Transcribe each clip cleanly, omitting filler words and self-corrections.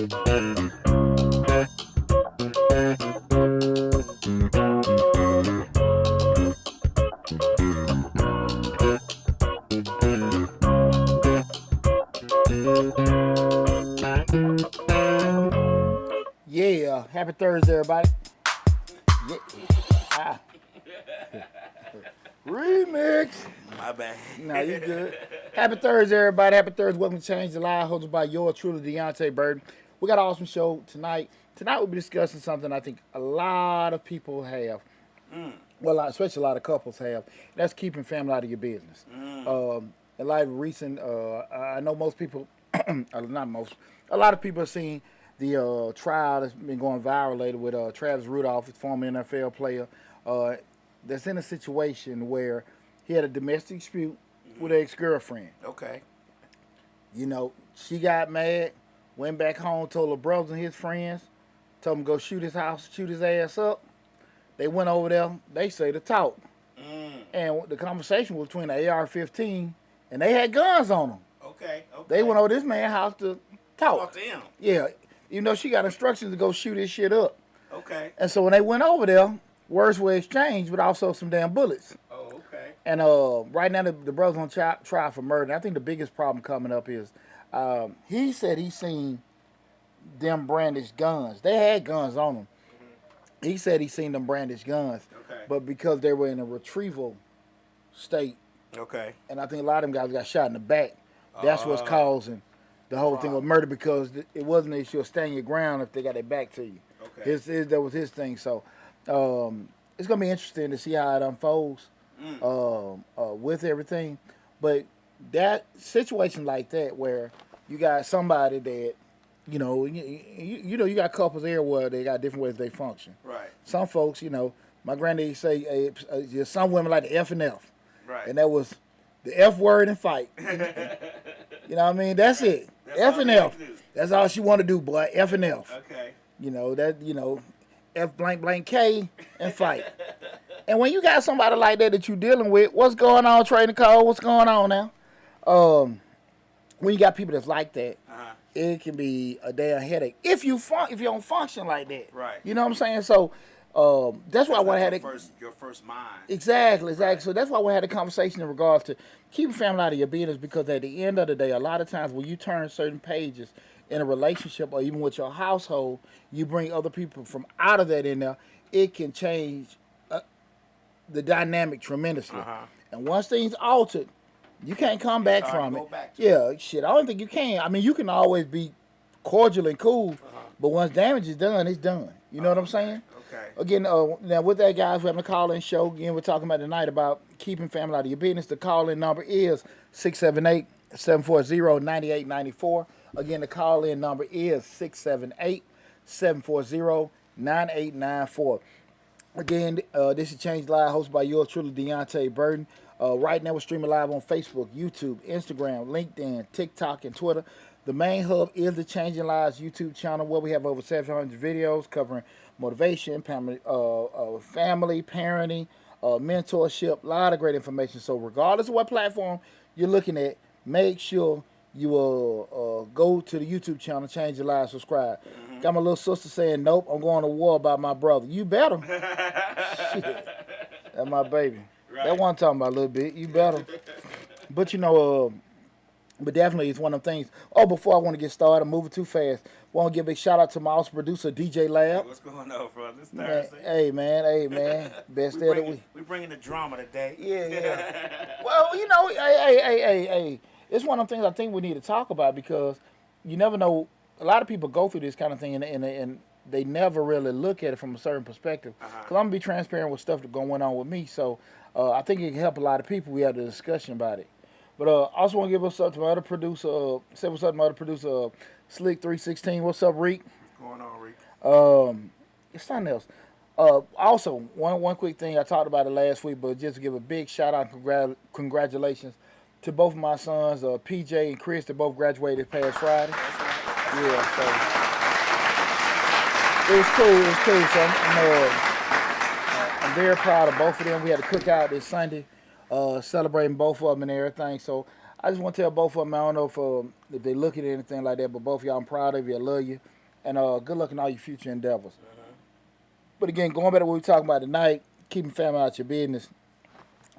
Yeah, happy Thursday, everybody. Yeah. Ah, remix. My bad. No, you good. Happy Thursday, everybody. Happy Thursday. Welcome to Change the Live, hosted by yours truly, Deonte Bird. We got an awesome show tonight. Tonight we'll be discussing something I think a lot of people have. Well, especially a lot of couples have. That's keeping family out of your business. A lot of recent, I know most people, not most, a lot of people have seen the trial that's been going viral lately with Travis Rudolph, former NFL player, that's in a situation where he had a domestic dispute with an ex-girlfriend. Okay. You know, she got mad, went back home, told her brothers and his friends, told him to go shoot his house, shoot his ass up. They went over there, they say to talk. And the conversation was between the AR-15, and they had guns on them. Okay. They went over this man's house to talk. Talk to him. Yeah, you know, she got instructions to go shoot his shit up. Okay. And so when they went over there, words were exchanged, but also some damn bullets. Oh, okay. And right now the brothers on trial for murder. I think the biggest problem coming up is he said he seen them brandish guns. They had guns on them. He said he seen them brandish guns. Okay. But because they were in a retrieval state, Okay. and I think a lot of them guys got shot in the back, that's what's causing the whole thing of murder, because it wasn't that you'll stand your ground if they got their back to you. Okay. That was his thing. So it's going to be interesting to see how it unfolds with everything. But that situation like that where you got somebody that, you know, you got couples there where they got different ways they function. Right. Some folks, you know, my granddad used to say, some women like the F and F. Right. And that was the F word and fight. You know what I mean? That's it. That's F all and they F. do. That's all she want to do, boy. F and F. Okay. You know, F blank blank K and fight. And when you got somebody like that you're dealing with, what's going on, Trading Code? What's going on now? When you got people that's like that, it can be a damn headache. If you don't function like that. Right. You know what I'm saying? So that's why I want to have your first mind. Exactly. Right. So that's why we had a conversation in regards to keeping family out of your business, because at the end of the day, a lot of times when you turn certain pages in a relationship or even with your household, you bring other people from out of that in there, it can change the dynamic tremendously. And once things altered, you can't come back from it. Yeah, shit, I don't think you can. I mean, you can always be cordial and cool, but once damage is done, it's done. You know what I'm saying? Okay. Again, now with that, guys, we're having a call-in show. Again, we're talking about tonight about keeping family out of your business. The call-in number is 678-740-9894. Again, the call-in number is 678-740-9894. Again, this is Change Live, hosted by yours truly, Deonte Burton. Right now, we're streaming live on Facebook, YouTube, Instagram, LinkedIn, TikTok, and Twitter. The main hub is the Changing Lives YouTube channel, where we have over 700 videos covering motivation, family, parenting, mentorship, a lot of great information. So regardless of what platform you're looking at, make sure you will go to the YouTube channel, Change Your Lives, subscribe. Got my little sister saying, nope, I'm going to war about my brother. You better. Shit. That's my baby. Right. That one talking about a little bit. You better. But you know, but definitely it's one of them things. Oh, before I want to get started, I'm moving too fast. Want to give a big shout out to my awesome producer, DJ Lab. Hey, what's going on, bro? This Thursday. Hey, man. Best day of the week. We bringing the drama today. Yeah. Well, you know, hey. It's one of them things I think we need to talk about, because you never know. A lot of people go through this kind of thing and they never really look at it from a certain perspective. Because I'm going to be transparent with stuff that's going on with me. So I think it can help a lot of people. We had a discussion about it. But I also want to give what's up to my other producer, say what's up to my other producer, Slick316. What's up, Reek? What's going on, Reek? It's something else. Also, one quick thing, I talked about it last week, but just to give a big shout out and congratulations to both of my sons, PJ and Chris. They both graduated past Friday. Yeah, so it was cool. So I'm very proud of both of them. We had a cookout this Sunday, celebrating both of them and everything. So I just want to tell both of them, I don't know if they look at anything like that, but both of y'all, I'm proud of you. I love you. And good luck in all your future endeavors. Uh-huh. But again, going back to what we are talking about tonight, keeping family out your business.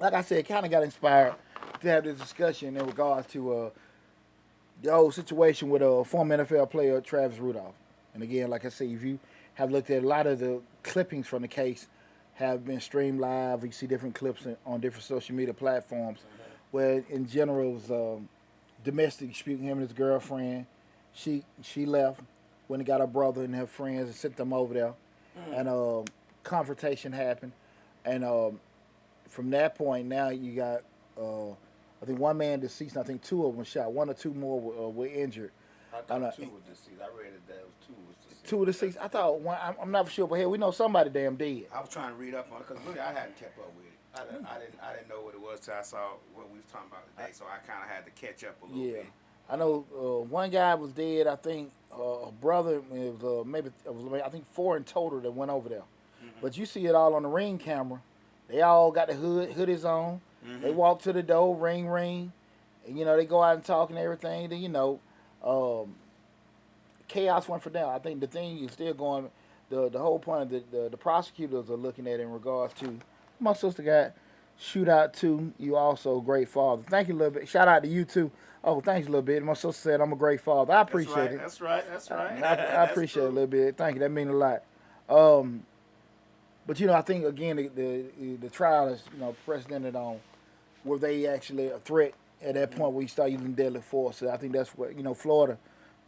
Like I said, kind of got inspired to have this discussion in regards to the whole situation with a former NFL player, Travis Rudolph. And again, like I said, if you have looked at a lot of the clippings from the case, have been streamed live. You see different clips on different social media platforms, where in general it was domestic dispute. Him and his girlfriend, she left, went and got her brother and her friends and sent them over there, and confrontation happened, and from that point now you got I think one man deceased. I think two of them shot. One or two more were injured. I And, thought two was deceased. I read it that was two was deceased. two of the six. I thought one. I'm not for sure, but hey, we know somebody damn dead. I was trying to read up on it because really I hadn't kept up with it. I didn't know what it was till I saw what we was talking about today. So I kind of had to catch up a little Yeah, bit. I know one guy was dead. I think a brother. It was maybe it was I think four in total that went over there. But you see it all on the ring camera. They all got the hoodies on. They walk to the door, ring ring, and they go out and talk and everything. Then chaos went for them. I think the thing is still going. The whole point of the prosecutors are looking at in regards to my sister got shootout too. You also a great father. Thank you a little bit. Shout out to you too. Oh, thanks a little bit. My sister said I'm a great father. I appreciate it. That's right. That's right. I appreciate it a little bit. Thank you. That means a lot. Um, but I think again the trial is precedented on were they actually a threat at that point where you start using deadly force. So I think that's what Florida,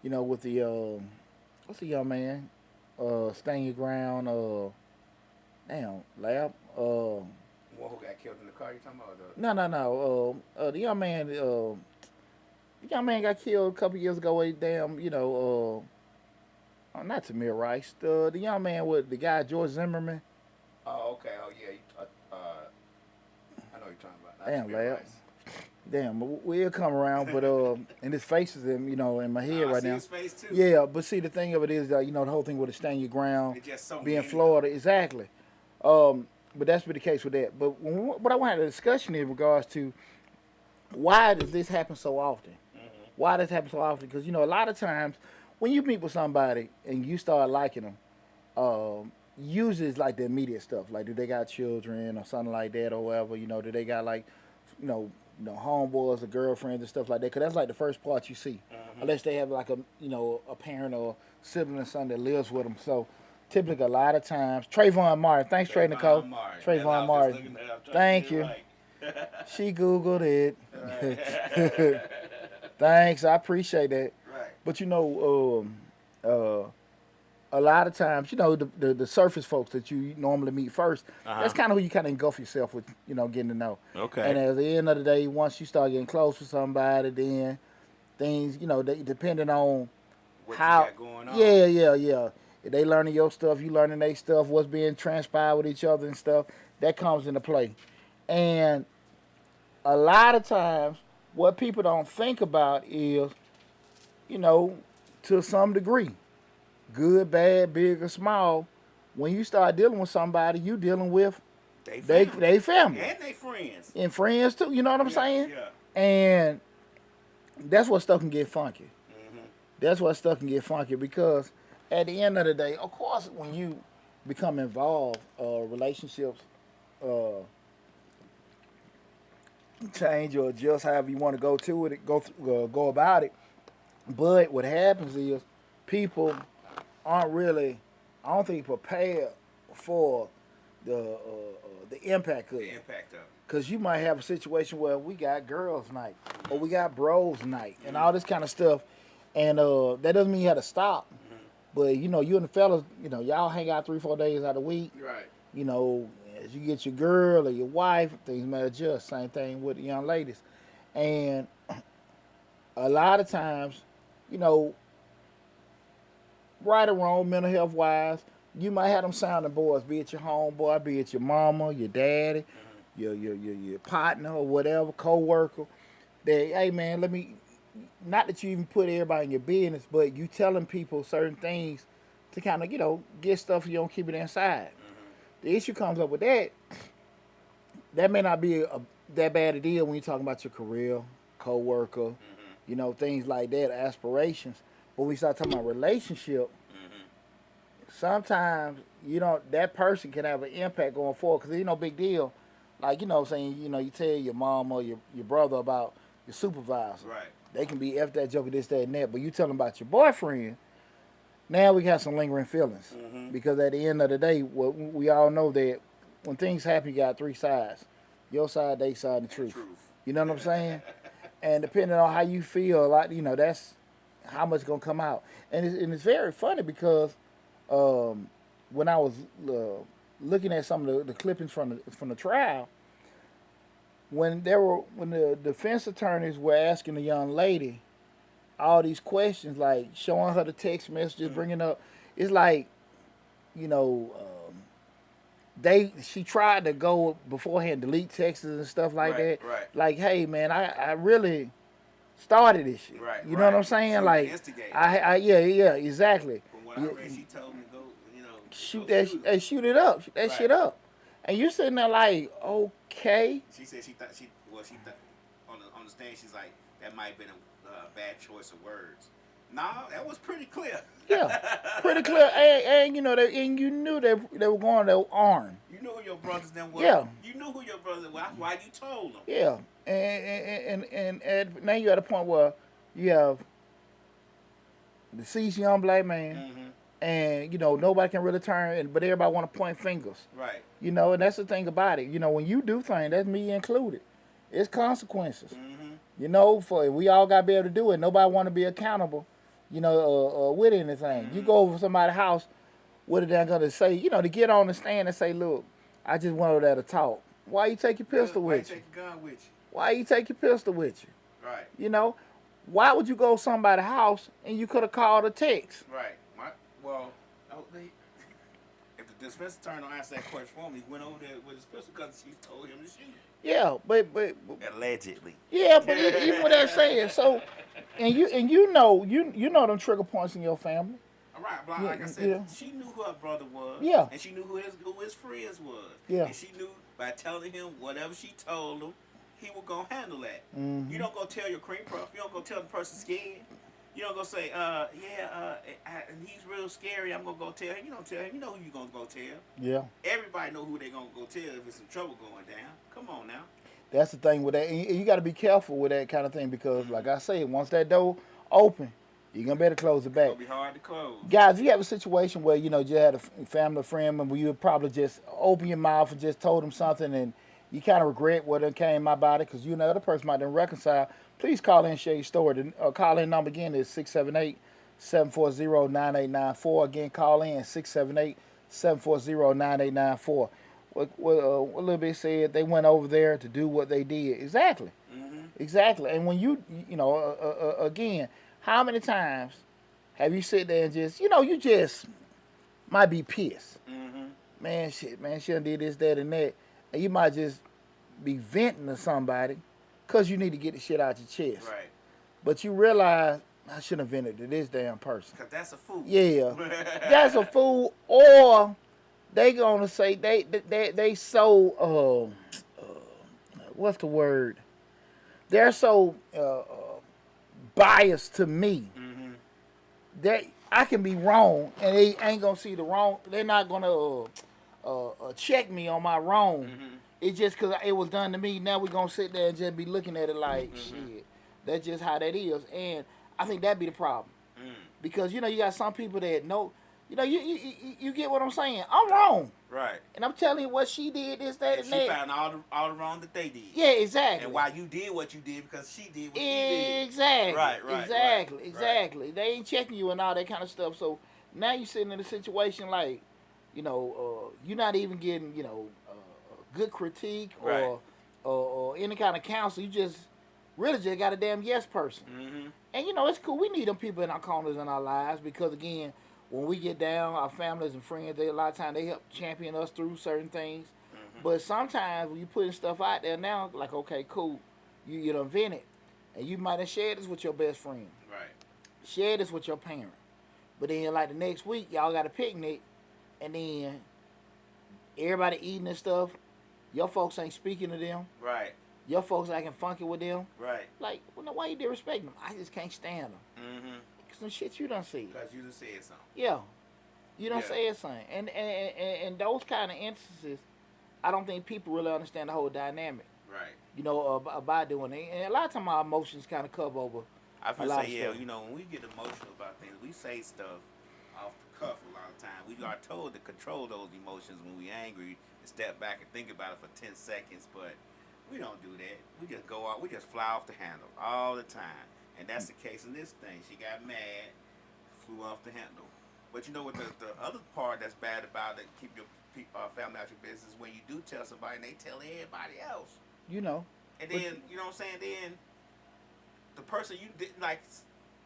with the what's the young man, stand your ground, damn lab, One who got killed in the car. You talking about no, the young man got killed a couple years ago. Damn, not Tamir Rice, the young man with the guy George Zimmerman. Oh, okay. Oh, yeah. I know what you're talking about. Not Damn, Tamir lab. Rice. Damn, but we'll come around. But and his face is in my head I right see now. his face too. Yeah, but see the thing of it is the whole thing with the stand your ground, It's just so being many. Florida, exactly. But that's been the case with that. But what I want to have a discussion in regards to why does this happen so often? Why does this happen so often? Because a lot of times when you meet with somebody and you start liking them, usually it's like the immediate stuff, like do they got children or something like that or whatever. Do they got like, homeboys or girlfriends and stuff like that? Because that's like the first part you see, unless they have like a parent or sibling or something that lives with them. So typically a lot of times, Trayvon Martin. Thanks, Trey Nicole. Trayvon Martin. Thank you. She Googled it. Right. Thanks, I appreciate that. Right. But a lot of times, the surface folks that you normally meet 1st, that's kind of who you kind of engulf yourself with, getting to know. Okay. And at the end of the day, once you start getting close with somebody, then things, they depending on What how. you got going on? Yeah. If they learning your stuff, you learning their stuff, what's being transpired with each other and stuff, that comes into play. And a lot of times, what people don't think about is, to some degree, good, bad, big, or small, when you start dealing with somebody, you dealing with they family and they friends and friends too. You know what I'm saying? Yeah. And that's what stuff can get funky. Mm-hmm. That's what stuff can get funky because at the end of the day, of course, when you become involved, relationships change or adjust however you want to go to it, go about it. But what happens is people aren't really, I don't think, prepared for the impact of The it. impact of it. Because you might have a situation where we got girls' night or we got bros' night and all this kind of stuff. And that doesn't mean you have to stop. But, you and the fellas, y'all hang out 3-4 days out of the week. Right. As you get your girl or your wife, things may adjust. Same thing with the young ladies. And a lot of times, right or wrong, mental health wise, you might have them sounding boards, be it your homeboy, be it your mama, your daddy, your partner or whatever, co-worker. That, hey man, not that you even put everybody in your business, but you telling people certain things to kind of, get stuff you don't keep it inside. The issue comes up with that. That may not be that bad a deal when you're talking about your career, co-worker, things like that, aspirations. But when we start talking about relationship, sometimes you don't that person can have an impact going forward because it's no big deal. Like saying you tell your mom or your brother about your supervisor. Right. They can be F that joker, this, that, and that. But you tell them about your boyfriend, now we got some lingering feelings. Mm-hmm. Because at the end of the day, we all know that when things happen, you got three sides: your side, they side, and the truth. Truth. You know what I'm saying? And depending on how you feel, like that's how much gonna come out. And it's very funny because when I was looking at some of the clippings from the trial, when the defense attorneys were asking the young lady all these questions, like showing her the text messages, bringing up, it's like you know. She tried to go beforehand, delete texts and stuff like Right. that. Right. Like, hey man, I really started this shit. Right. You know what I'm She saying? was Like, the instigator. yeah, exactly. From what I You, read, she told me to go, shoot go that, shoot him. shoot it up, shoot that Right. shit up, and you sitting there like, okay, She said she thought she thought on the stand she's like that might have been a bad choice of words. Nah, that was pretty clear. yeah, pretty clear, and and you knew they were going to arm. You knew who your brothers then were. Yeah. You knew who your brothers were. That's why you told them. Yeah, and now you're at a point where you have the deceased young black man, Mm-hmm. and nobody can really turn, but everybody want to point fingers. Right. And that's the thing about it. When you do things, that's me included. It's consequences. Mm-hmm. For we all got to be able to do it. Nobody want to be accountable. With anything. Mm-hmm. You go over somebody's house, what are they gonna say? To get on the stand and say, look, I just went over there to talk. Why you take your pistol Why you with you? take your gun with you? Why you take your pistol with you? Right. Why would you go to somebody's house and you could have called a text? Right. Well, if the defense attorney don't answer that question for me, he went over there with his pistol because she told him to shoot. Yeah, but Allegedly. yeah, but even with that saying, so and you know them trigger points in your family. All right, but like I said, she knew who her brother was. Yeah. And she knew who his friends was. Yeah. And she knew by telling him whatever she told him, he was gonna handle that. Mm-hmm. You don't go tell your cream puff. You don't go tell the person scared. You don't go say, and he's real scary. I'm gonna go tell him. You don't tell him. You know who you gonna go tell. Yeah. Everybody know who they gonna go tell if there's some trouble going down. Come on now. That's the thing with that, and you got to be careful with that kind of thing because, like I said, once that door open, you're gonna better close it back. It's gonna be hard to close. Guys, if you have a situation where you had a family friend and you would probably just open your mouth and just told them something and you kind of regret what came about it because the other person might didn't reconcile, please call in and share your story. The call-in number again is 678-740-9894. Again, call in 678-740-9894. What Little Bit said, they went over there to do what they did. Exactly. Mm-hmm. Exactly. And when again, how many times have you sit there and just, you just might be pissed. Mm-hmm. Man, she done did this, that, and that. And you might just be venting to somebody because you need to get the shit out your chest. Right. But you realize, I shouldn't have vented to this damn person. Because that's a fool. Yeah. That's a fool. Or they going to say, they so, what's the word? They're so biased to me. Mm-hmm. That I can be wrong and they ain't going to see the wrong. They're not going to check me on my wrong. Mm-hmm. It's just because it was done to me. Now we're going to sit there and just be looking at it like, shit, that's just how that is. And I think that'd be the problem. Mm. Because, you got some people that know, you get what I'm saying. I'm wrong. Right. And I'm telling you what she did, this, that, and that. She found all the wrong that they did. Yeah, exactly. And why you did what you did because she did what she did. Exactly. Right. Exactly. Right. They ain't checking you and all that kind of stuff. So now you're sitting in a situation like, you're not even getting, good critique or any kind of counsel. You just really just got a damn yes person. Mm-hmm. And it's cool. We need them people in our corners in our lives because again, when we get down, our families and friends, a lot of times they help champion us through certain things. Mm-hmm. But sometimes when you putting stuff out there now, like okay, cool, you done vent it, and you might have shared this with your best friend, right? Share this with your parent, but then like the next week y'all got a picnic, and then everybody eating and stuff. Your folks ain't speaking to them. Right. Your folks acting funky with them. Right. Like, well, why you disrespect them? I just can't stand them. Mm-hmm. Some shit you done see. Because you done said something. Yeah. You don't Yeah. say it's something. And those kind of instances, I don't think people really understand the whole dynamic. Right. About doing it. And a lot of times our emotions kind of cover over I a feel lot say of yeah. stuff. When we get emotional about things, we say stuff off the cuff a lot of times. We are told to control those emotions when we angry and step back and think about it for 10 seconds, but we don't do that. We just go out. We just fly off the handle all the time, and that's the case in this thing. She got mad, flew off the handle. But you know what? The other part that's bad about it, keep your family out your business. When you do tell somebody, and they tell everybody else, You know. and But then you know what I'm saying. Then the person you didn't like,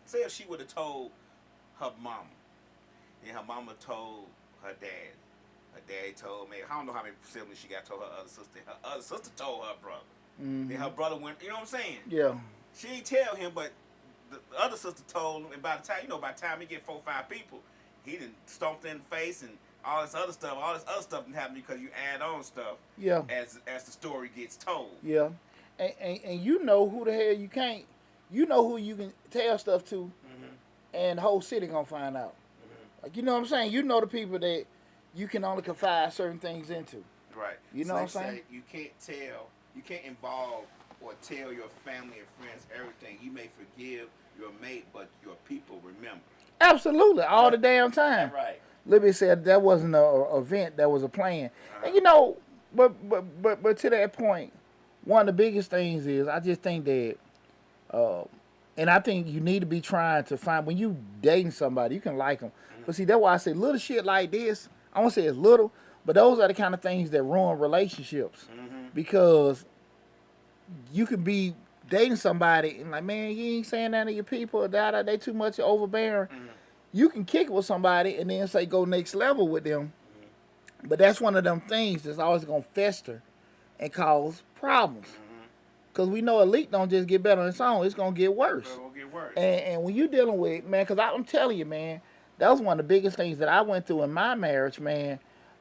say if she would have told her mama, and her mama told her dad. Her daddy told me, I don't know how many siblings she got, told her other sister. Her other sister told her brother. Then her brother went, you know what I'm saying? yeah. She didn't tell him, but the other sister told him, and by the time, by the time he get 4 or 5 people, he done stomped in the face and all this other stuff didn't happen because you add on stuff Yeah. as the story gets told. Yeah. And you know who the hell you can't. You know who you can tell stuff to, Mm-hmm. and the whole city gonna find out. Mm-hmm. Like, you know what I'm saying? You know the people that you can only confide certain things into. Right. You know So what I'm saying? say you can't involve or tell your family and friends everything. You may forgive your mate, but your people remember. Absolutely, all the Right. damn time. That right. Libby said that wasn't a event, that was a plan. And Uh-huh. you know, but to that point, one of the biggest things is I just think that, uh, and I think you need to be trying to find when you dating somebody, you can like them. But see, that's why I say little shit like this. I won't say it's little, but those are the kind of things that ruin relationships Mm-hmm. because you can be dating somebody and like, man, you ain't saying that to your people, they too much overbearing. Mm-hmm. You can kick it with somebody and then say go next level with them. Mm-hmm. But that's one of them things that's always gonna fester and cause problems. Mm-hmm. Cause we know elite don't just get better on its own; it's gonna get It's worse. gonna get worse. And when you dealing with man, cause I'm telling you, man, that was one of the biggest things that I went through in my marriage, man.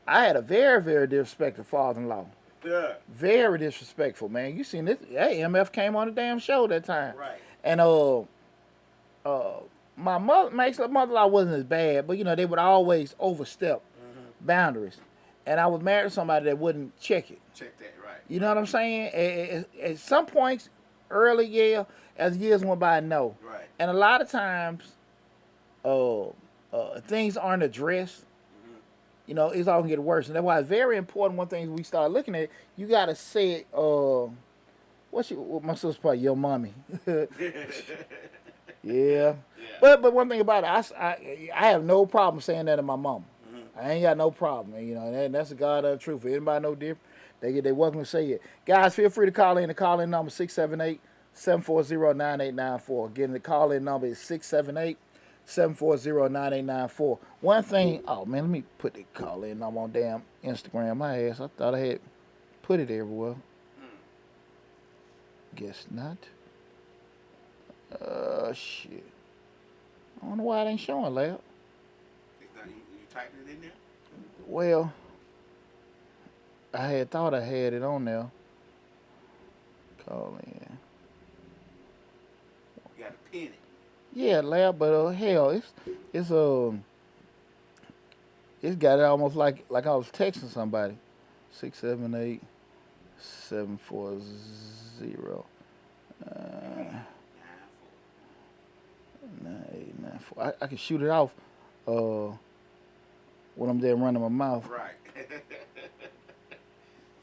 I had a very, very disrespectful father-in-law. Yeah. Very disrespectful, man. You seen this? Hey, MF came on the damn show that time, Right. and uh, my mother-in-law wasn't as bad, but they would always overstep Mm-hmm. boundaries. And I was married to somebody that wouldn't check it. Check that. Right. You know what I'm saying? At some points, early, yeah. As years went by, no. Right. And a lot of times, things aren't addressed. Mm-hmm. It's all gonna get worse. And that's why it's very important. One thing we start looking at, you gotta say it. What my sister part? Your mommy. Yeah. Yeah. But one thing about it, I have no problem saying that to my mom. Mm-hmm. I ain't got no problem. And that's the God of the truth. If anybody know different, they welcome to say it. Guys, feel free to call in. The call-in number 678-740-9894. Again, the call-in number is 678-740-9894. One thing, oh man, let me put the call-in number on damn Instagram. My ass, I thought I had put it everywhere. Guess not. Shit. I don't know why it ain't showing, lab. You typing it in there? Well, I had thought I had it on there. Call in. You got to pin it. Yeah, lab, but hell, it's got it almost like I was texting somebody. 678-740. 9894. I can shoot it off when I'm there running my mouth. Right. It's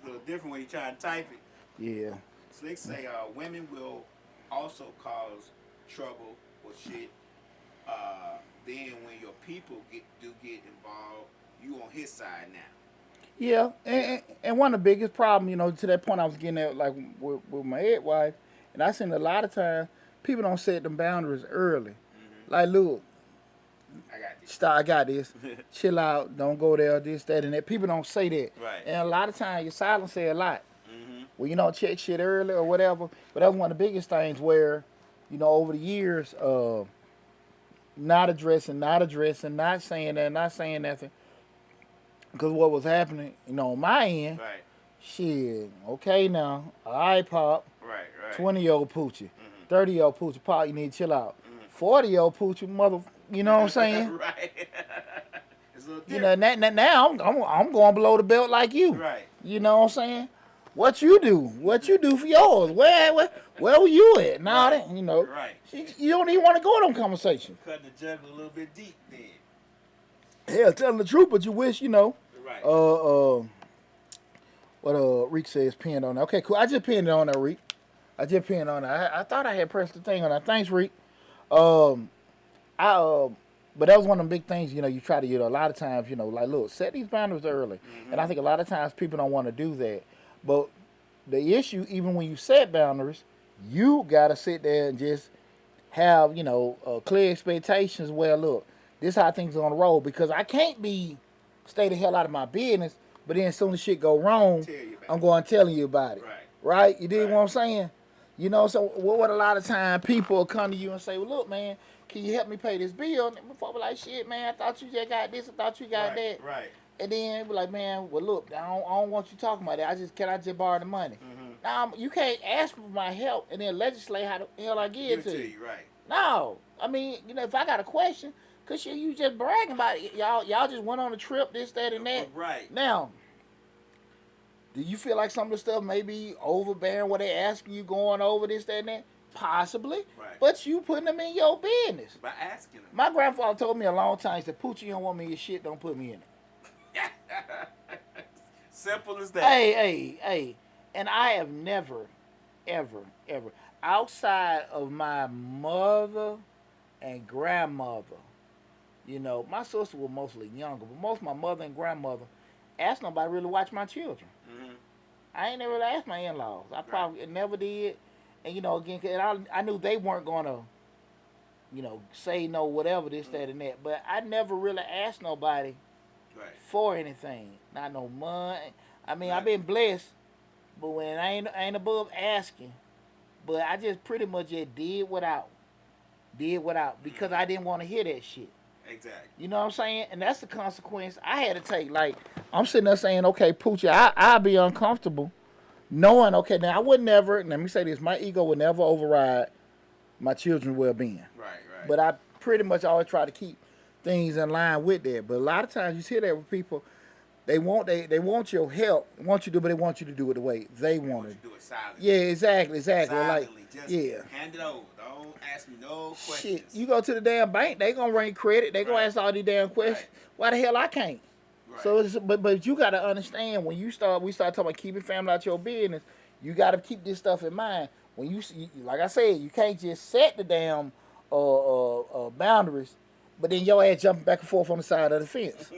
a little different when you try to type it. Yeah. Slick say women will also cause trouble or shit. Then when your people get involved, you on his side now. Yeah, and one of the biggest problems, to that point I was getting at, like with my ex wife, and I seen a lot of times people don't set them boundaries early. Mm-hmm. Like, look, I got this. stop, I got this. Chill out, don't go there, this, that, and that. People don't say that. Right. And a lot of times your silence say a lot. Mm-hmm. When you don't check shit early or whatever. But that was one of the biggest things where, over the years, not addressing, not saying that, not saying nothing. Because what was happening, on my end, Right. shit, okay now, all right, Pop, Right. Right. 20-year-old poochie, Mm-hmm. 30-year-old poochie, Pop, you need to chill out. 40-year-old poochie, mother, you know what I'm saying? Right. It's a little You know, different. now I'm going below the belt like you. Right. You know what I'm saying? What you do? What you do for yours? Where were you at? Now Right. that you know, Right. you don't even want to go in them conversations. Cutting the jugular a little bit deep then. Hell, telling the truth, but you wish you know. Right. What Reek says pinned on that. Okay, cool. I just pinned it on there, Reek. I just pinned on that. I thought I had pressed the thing on that. Thanks, Reek. Um, I but that was one of the big things. You know, you try to a lot of times. You know, like look, set these boundaries early, and I think a lot of times people don't want to do that. But the issue, even when you set boundaries, you gotta sit there and just have clear expectations. Well, look, this is how things are gonna roll because I can't be stay the hell out of my business. But then as soon as shit go wrong, Tell you about I'm going telling you about it. Right. Right? You dig Right. what I'm saying? You know, so what a lot of time people will come to you and say, well, look, man, can you help me pay this bill? And before we're like, shit, man, I thought you just got this, I thought you got that. Right. And then we're like, man, well, look, I don't want you talking about that. Can I just borrow the money? Mm-hmm. Now, you can't ask for my help and then legislate how the hell I give it to you. Right. No. I mean, if I got a question, because you just bragging about it. Y'all just went on a trip, this, that, and that. Right. Now, do you feel like some of the stuff may be overbearing where they asking you going over this, that, and that? Possibly. Right. But you putting them in your business. By asking them. My grandfather told me a long time, he said, Poochie, you don't want me in your shit, don't put me in it. Simple as that. Hey. And I have never, ever, outside of my mother and grandmother, my sister was mostly younger, but most of my mother and grandmother asked nobody to really watch my children. Mm-hmm. I ain't never really asked my in-laws. I probably never did. And, again, I knew they weren't going to, say no, whatever, this, that, and that. But I never really asked nobody for anything. Not no money. I mean, I've been blessed, but when I ain't above asking. But I just pretty much just did without. Because I didn't want to hear that shit. Exactly. You know what I'm saying? And that's the consequence I had to take. Like, I'm sitting there saying, okay, Poochie, I'll be uncomfortable knowing, okay, now I would never, let me say this, my ego would never override my children's well-being. Right. But I pretty much always try to keep things in line with that. But a lot of times you hear that with people, they want your help, want you to do, but they want you to do it the way they want it. Do it silently. Yeah, exactly. Silently. Like, Just yeah. hand it over. Don't ask me no questions. Shit, you go to the damn bank, they gonna ring credit, they gonna ask all these damn questions. Why the hell I can't? Right. So, but you gotta understand when we start talking about keeping family out your business. You gotta keep this stuff in mind. When you like I said, you can't just set the damn boundaries, but then your ass jumping back and forth on the side of the fence.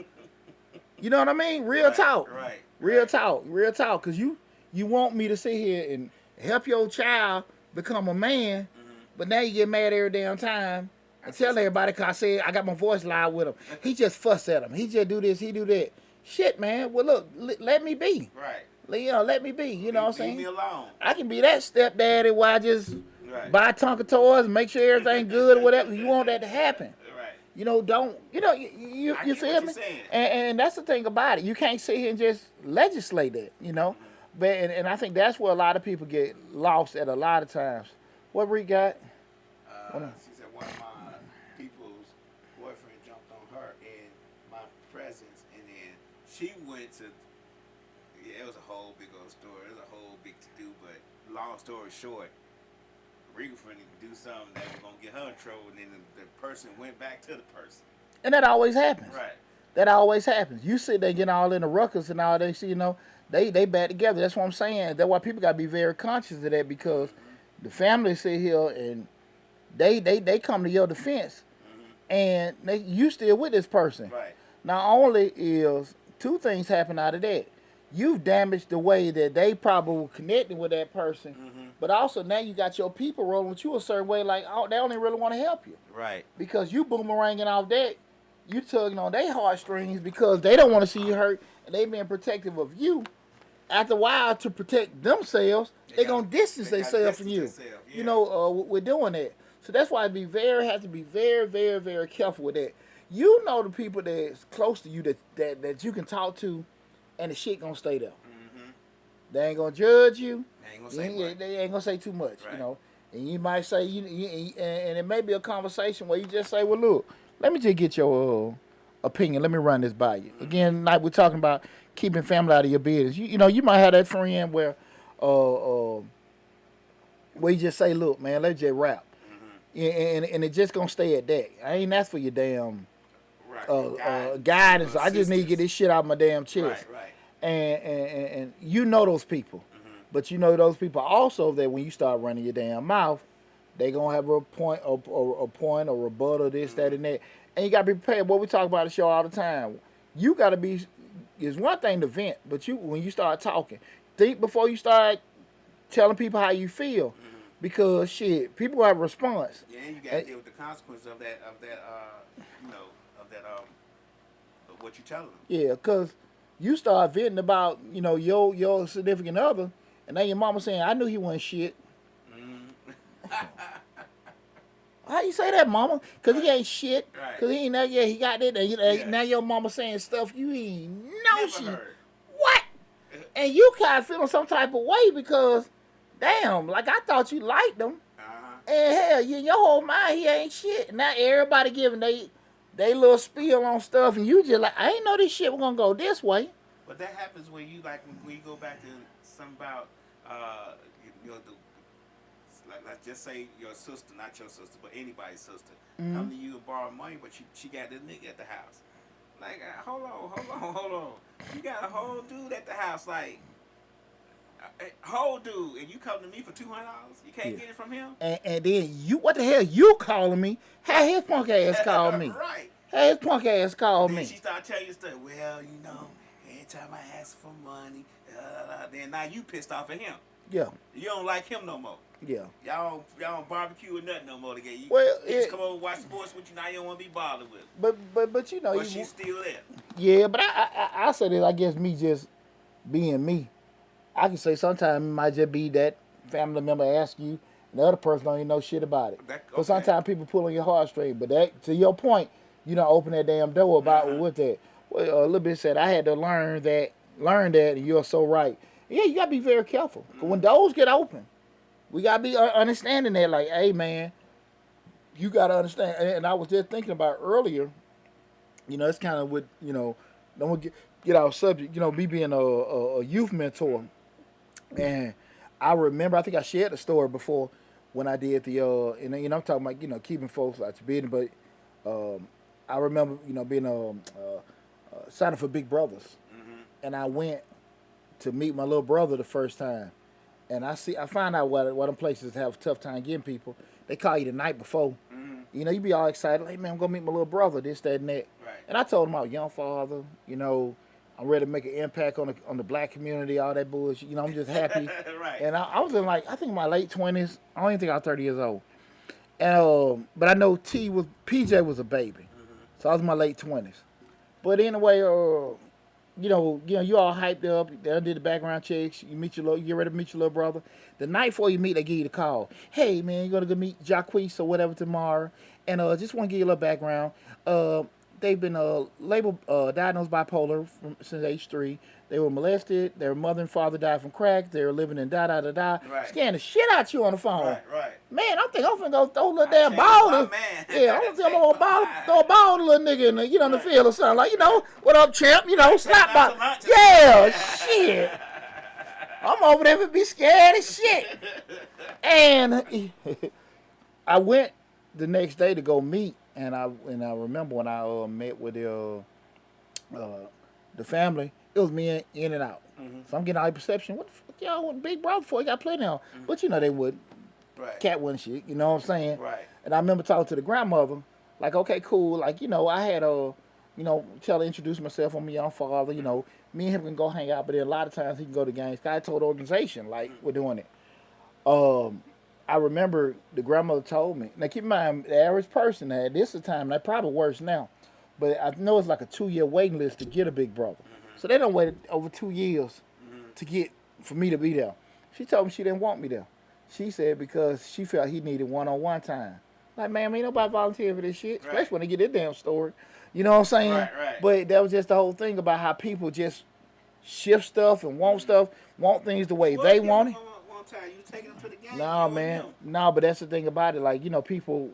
You know what I mean? Real talk. Right. Real talk. Cause you want me to sit here and help your child become a man, but now you get mad every damn time. And tell everybody, cause I said I got my voice loud with him. He just fuss at him. He just do this. He do that. Shit, man. Well, look, let me be. Right. Let me be. You know what I'm saying? Leave me alone. I can be that stepdaddy while I just buy Tonka toys, make sure everything good or whatever. You want that to happen. Right. Don't. You feel me? And that's the thing about it. You can't sit here and just legislate that. But and I think that's where a lot of people get lost at a lot of times. What we got? She said one of my people's boyfriend jumped on her in my presence, and then she went to. Yeah, it was a whole big old story. It was a whole big to do, but long story short, Regal friend to do something that was gonna get her in trouble, and then the person went back to the person. And that always happens. Right. That always happens. You sit there getting all in the ruckus and all that. See, they back together. That's what I'm saying. That's why people gotta be very conscious of that because the family sit here and they come to your defense, and you still with this person. Right. Not only is two things happen out of that, you've damaged the way that they probably were connecting with that person, but also now you got your people rolling with you a certain way, like they only really want to help you. Right. Because you boomeranging off that, you tugging on their heartstrings because they don't want to see you hurt, and they being protective of you. After a while, to protect themselves, they're going to distance themselves from you. We're doing that. So that's why have to be very, very, very careful with that. The people that's close to you that you can talk to, and the shit gonna stay there. They ain't gonna judge you. They ain't gonna say too much, Right. And you might say, and it may be a conversation where you just say, well, look, let me just get your opinion. Let me run this by you. Again, like we're talking about keeping family out of your business. You know, you might have that friend where you just say, look, man, let's just rap. Mm-hmm. And it just gonna stay at that. I ain't asked for your damn Right. guidance. I just need to get Assistance. this shit out of my damn chest. Right. Right. And you know those people, Mm-hmm. but you know those people also that when you start running your damn mouth, they gonna have a point or a point or rebuttal this that Mm-hmm. and that, and you gotta be prepared. What we talk about the show all the time. You gotta be. It's one thing to vent, but you when you start talking, think before you start telling people how you feel, Mm-hmm. because shit, people have a response. Yeah, and you got to And, deal with the consequences of that, you know, of that, of what you telling them. yeah, cause you start venting about your significant other, and then your mama saying, "I knew he wasn't shit." Mm-hmm. How you say that, mama? Cause he Right. ain't shit. Right. Cause he ain't that. Yeah, he got that. Yeah. Now your mama saying stuff you ain't know Never she heard. what, and you kind of feeling some type of way because, damn, like I thought you liked him, Uh-huh. and hell, you in your whole mind he ain't shit. Now everybody giving they little spiel on stuff, and you just like, I ain't know this shit was gonna go this way. But that happens when you like when you go back to some about the like let's just say your sister, not your sister, but anybody's sister, Mm-hmm. come to you and borrow money, but she got this nigga at the house. Like, hold on, hold on. You got a whole dude at the house, like whole dude, and you come to me for $200. You can't Yeah. get it from him, And then you, what the hell you calling me? Had his punk ass call me. right? Had his punk ass call Then me. she started telling you stuff. Well, every time I ask for money, then now you pissed off at him. Yeah, You don't like him no more. yeah. Y'all don't barbecue or nothing no more together. Well, He just come over and watch sports with you. Now you don't want to be bothered with. but you know, But she's still there. yeah. But I say this. I guess me just being me. I can say sometimes it might just be that family member ask you, and the other person don't even know shit about it. That But okay. sometimes people pull on your heartstring. But that, to your point, you don't open that damn door about Uh-huh. with that. Well, a little bit said I had to learn that, and you're so right. Yeah, you gotta be very careful. 'Cause when doors get open, we gotta be understanding that. Like, hey man, you gotta understand. And I was just thinking about earlier. It's kind of what don't get our subject. Me being a youth mentor, and I remember, I think I shared the story before when I did and I'm talking about keeping folks out your business, but I remember being signing for Big Brothers, Mm-hmm. and I went to meet my little brother the first time, and I find out what them places have a tough time getting people. They call you the night before. Mm-hmm. You be all excited, like, man, I'm gonna meet my little brother, this, that, and that. Right. And I told him I was a young father, I'm ready to make an impact on the black community, all that bullshit. I'm just happy. Right. And I was in I think my late 20s. I don't even think I was 30 years old. And but I know PJ was a baby, Mm-hmm. so I was in my late 20s. But anyway, you all hyped up. They did the background checks. You get ready to meet your little brother. The night before you meet, they give you the call. Hey man, you gonna go meet Jacquees or whatever tomorrow, and just want to give you a little background. They've been labeled diagnosed bipolar since age 3. They were molested. Their mother and father died from crack. They were living in da da da da. Right. Scaring the shit out you on the phone. Right. Man, I'm finna go throw a little I damn changed ball. my man. Yeah, I'm gonna throw a ball to a little nigga in the field or something. Like, what up, champ? Slap Not ball. so much. Yeah, shit. I'm over there to be scared as shit. And I went the next day to go meet, and I remember when I met with the family, it was me in and out. Mm-hmm. So I'm getting all the perception. What the fuck y'all want Big Brother for? He got plenty now. Mm-hmm. But they wouldn't. Right. Cat wasn't shit. You know what I'm saying? Right. And I remember talking to the grandmother, like, okay, cool. Like, I had tell her, introduce myself. I'm a young father. Me and him can go hang out, but then a lot of times he can go to games. I told the organization, like, we're doing it. I remember the grandmother told me. Now, keep in mind, the average person at this time, they're probably worse now, but I know it's like a 2-year waiting list to get a big brother. So they don't wait over 2 years for me to be there. She told me she didn't want me there. She said because she felt he needed one-on-one time. Like, man, ain't nobody volunteer for this shit, especially when they get this damn story. You know what I'm saying? Right. But that was just the whole thing about how people just shift stuff and want things the way they want it. One time you taking them to the game. Nah, man. Nah, but that's the thing about it. Like, people,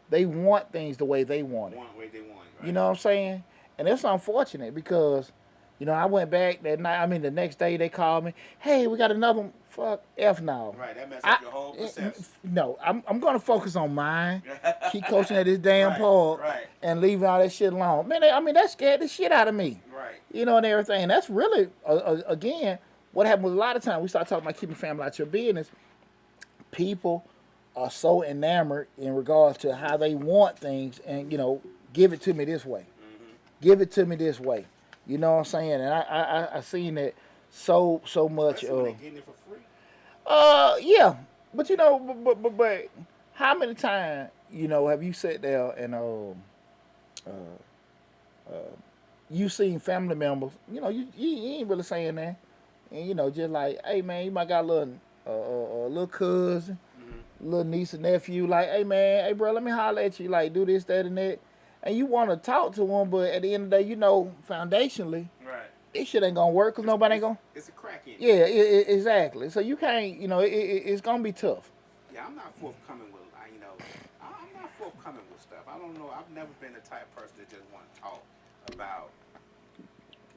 They want things the way they want it. One way they want it, You right? know what I'm saying? And it's unfortunate because, I went back that night. I mean, the next day they called me. Hey, we got another one. Fuck F now. Right, that mess I up your whole perception. no. I'm gonna focus on mine. Keep coaching at this damn Right, park right, and leaving all that shit alone. Man, that scared the shit out of me. right. And everything. And that's really again what happened. A lot of times we start talking about keeping family out your business. People are so enamored in regards to how they want things, and give it to me this way. Mm-hmm. Give it to me this way. You know what I'm saying? And I seen that so much. Especially when they getting it for free. Yeah, but but how many times have you sat there and you seen family members? You ain't really saying that, and just like, hey man, you might got a little cousin, Mm-hmm. little niece and nephew, like, hey man, hey bro, let me holler at you, like do this, that, and that, and you want to talk to them, but at the end of the day, foundationally, Right. this shit ain't gonna work because nobody ain't gonna. It's a crack in it. Yeah, exactly. So you can't, it's gonna be tough. Yeah, I'm not forthcoming with, I'm not forthcoming with stuff. I don't know. I've never been the type of person that just want to talk about.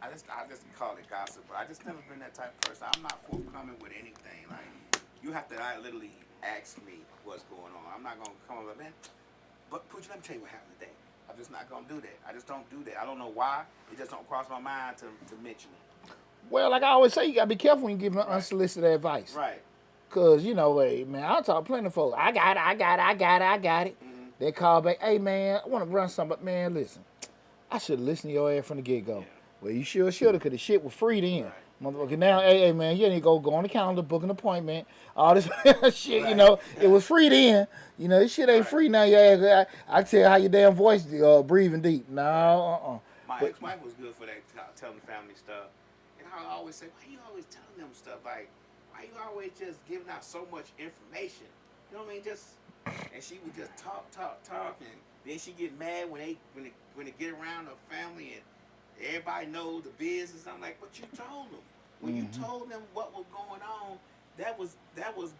I just call it gossip, but I just never been that type of person. I'm not forthcoming with anything. Like, you have to literally ask me what's going on. I'm not gonna come up, man. But Pooch, let me tell you what happened today. I'm just not gonna do that. I just don't do that. I don't know why. It just don't cross my mind to mention it. Well, like I always say, you gotta be careful when you give Right. unsolicited advice. Right. Cause hey man, I talk plenty of folks. I got it. Mm-hmm. They call back, hey man, I want to run something, but man, listen, I should have listened to your ass from the get go. Yeah. Well, you sure should have, cause the shit was free then. Right. Motherfucker, now, hey man, you need to go on the calendar, book an appointment, all this shit. Right. It was free then. This shit ain't Right. free now. Yeah, I tell you how your damn voice breathing deep. No, My But ex-wife was good for that, telling family stuff. And I always say, why you always telling them stuff? Like, why you always just giving out so much information? You know what I mean? And she would just talk, and then she get mad when they get around her family and everybody knows the business. I'm like, but you told them. When you told them what was going on, that was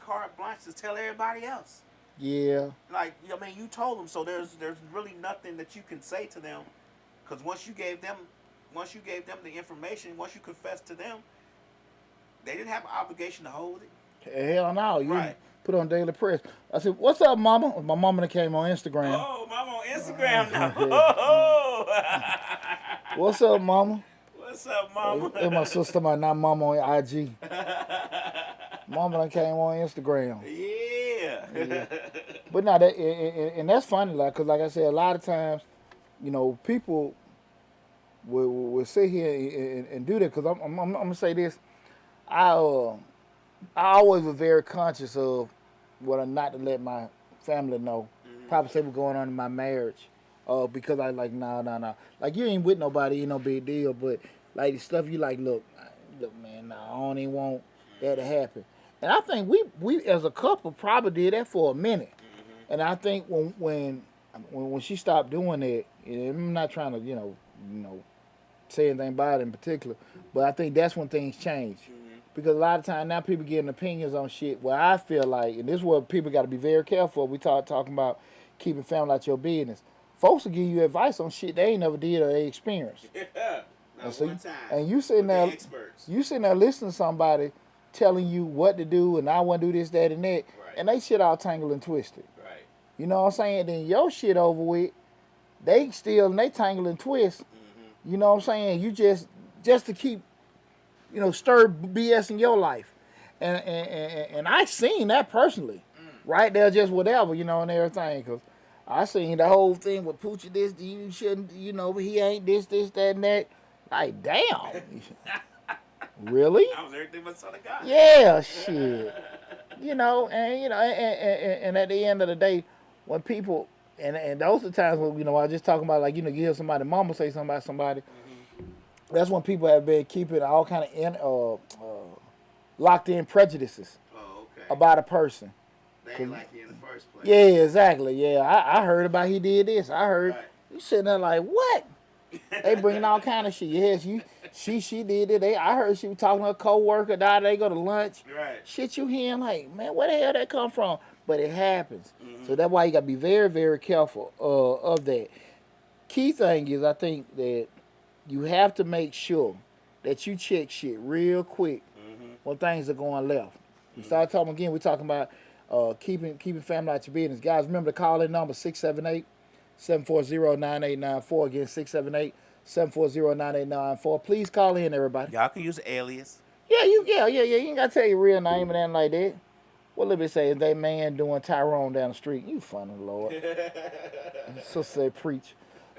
carte blanche to tell everybody else. yeah, Like, you told them, so there's really nothing that you can say to them, because once you gave them the information, once you confessed to them, they didn't have an obligation to hold it. hell no. You Right. put on daily press. I said, what's up, mama? My mama that came on Instagram. Oh, I'm on Instagram now. Oh. What's up, mama? What's up, mama? It's my sister, not mama on IG. Mama done came on Instagram. Yeah. But no, and that's funny, like, cause like I said, a lot of times, people will sit here and do that. Cause I'm gonna say this, I always was very conscious of what not to let my family know. Probably say what's going on in my marriage. Because I like, nah. Like, you ain't with nobody, ain't no big deal. But like the stuff you like, look, man, nah, I don't even want that to happen. And I think we as a couple probably did that for a minute. And I think when she stopped doing that, I'm not trying to say anything about it in particular, but I think that's when things change. Because a lot of times now people getting opinions on shit where I feel like, and this is where people got to be very careful. We talking about keeping family out your business. Folks will give you advice on shit they ain't never did or they experienced. Yeah. Not see, one time. and you sitting there, Experts. Listening to somebody telling you what to do and I want to do this, that, and that, Right. and they shit all tangled and twisted. Right. You know what I'm saying? Then your shit over with, they tangle and twist. You know what I'm saying? You just to keep, stir BS in your life, and I seen that personally, right there, just whatever, and everything, cause I seen the whole thing with Poochie this, you shouldn't, he ain't this, that, and that. Like, damn, really? I was everything but son of God. Yeah, shit. And at the end of the day, when people and those are times when I was just talking about, like, you hear somebody mama say something about somebody. That's when people have been keeping all kind of locked in prejudices Oh, okay. about a person. They ain't like you in the first place. Yeah, exactly. Yeah, I heard about he did this. I heard Right. you sitting there like, what? They bringing all kind of shit. Yes, she did it. I heard she was talking to a coworker. Now they go to lunch. Right. Shit, you hearing like, man, where the hell that come from? But it happens. So Mm-hmm. that's why you gotta be very, very careful of that. Key thing is, I think that you have to make sure that you check shit real quick Mm-hmm. when things are going left. We Mm-hmm. start talking again. We're talking about keeping family out your business. Guys, remember to call in number 678-740-9894. Again, 678-740-9894. Please call in, everybody. Y'all can use an alias. Yeah. You ain't gotta tell your real name and anything like that. What let me say? Is that man doing Tyrone down the street? You funny, Lord. So say preach.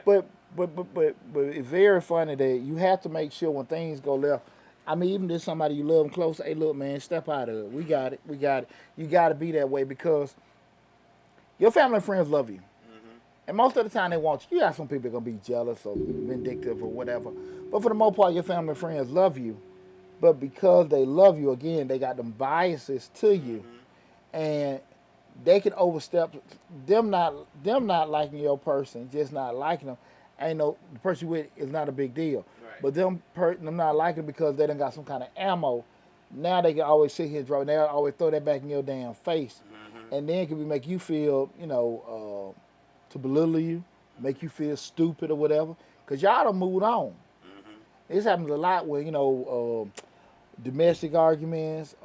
But it's very funny that you have to make sure when things go left. I mean, even if somebody you love them close, hey, look, man, step out of it. We got it. We got it. You got to be that way because your family and friends love you. Mm-hmm. And most of the time they want you. You got some people that are going to be jealous or vindictive or whatever. But for the most part, your family and friends love you. But because they love you, again, they got them biases to you. Mm-hmm. And they can overstep them not liking your person, just not liking them. Ain't no the person you with is not a big deal. Right. But them not liking because they done got some kind of ammo. Now they can always sit here and draw. They always throw that back in your damn face, Mm-hmm. and then it can be make you feel to belittle you, make you feel stupid or whatever. Cause y'all done moved on. Mm-hmm. This happens a lot with domestic arguments,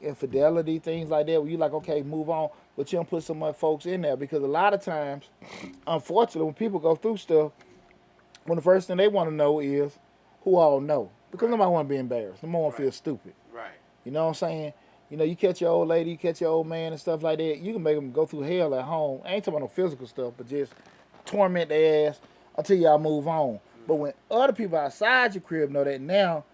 infidelity, things like that, where you like, okay, move on, but you don't put some other folks in there because a lot of times, unfortunately, when people go through stuff, when the first thing they want to know is who all know because Right. nobody want to be embarrassed, nobody want to Right. feel stupid. Right. You know what I'm saying? You catch your old lady, you catch your old man and stuff like that. You can make them go through hell at home. I ain't talking about no physical stuff, but just torment their ass until y'all move on. But Mm-hmm. when other people outside your crib know that now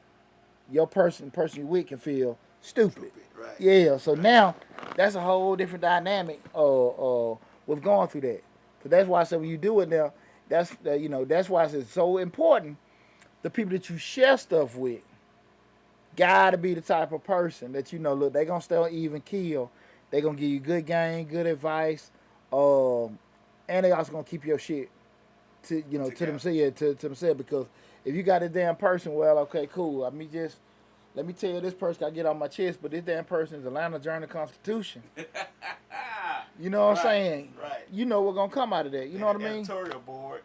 your person you with can feel stupid. Stupid. Right. Yeah, so Right. now that's a whole different dynamic with going through that. So that's why I said when you do it now, that's why it's so important. The people that you share stuff with gotta be the type of person that look, they gonna stay on even keel. They gonna give you good game, good advice, um, and they also gonna keep your shit to Together. themselves, to themselves. Because if you got a damn person, well, okay, cool. Let me tell you, this person got to get on my chest, but this damn person is Atlanta Journal Constitution. You know what I'm Right. saying? Right. You know what's gonna come out of that. You know And what the I mean? editorial board.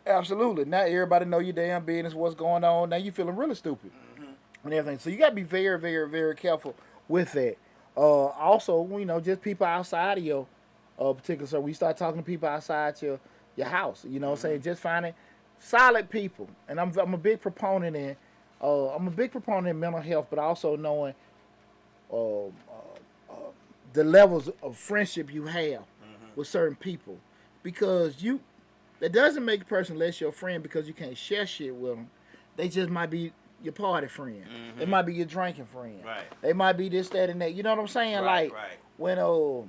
Absolutely. Now everybody know your damn business, what's going on. Now you feeling really stupid Mm-hmm. and everything. So you gotta be very, very, very careful with that. Also, just people outside of your particular. So we start talking to people outside your house. You know what I'm Mm-hmm. saying? Just finding solid people. And I'm a big proponent in mental health, but also knowing uh, the levels of friendship you have Mm-hmm. with certain people, because that doesn't make a person less your friend because you can't share shit with them. They just might be your party friend. They Mm-hmm. might be your drinking friend. Right. They might be this, that, and that. You know what I'm saying? Right. Like Right. when uh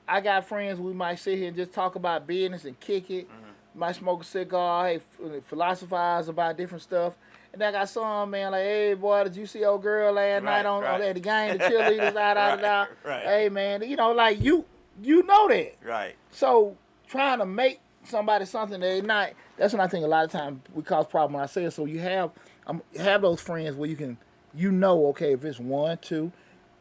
I got friends, we might sit here and just talk about business and kick it. Mm-hmm. Might smoke a cigar, hey, philosophize about different stuff. And then I got some man like, hey boy, did you see old girl last night Right. on Right. at the game, the cheerleaders, Right. da. Right. Hey man, like you know that. Right. So trying to make somebody something they not, that's when I think a lot of times we cause problem when I say it. So have those friends where okay, if it's one, two,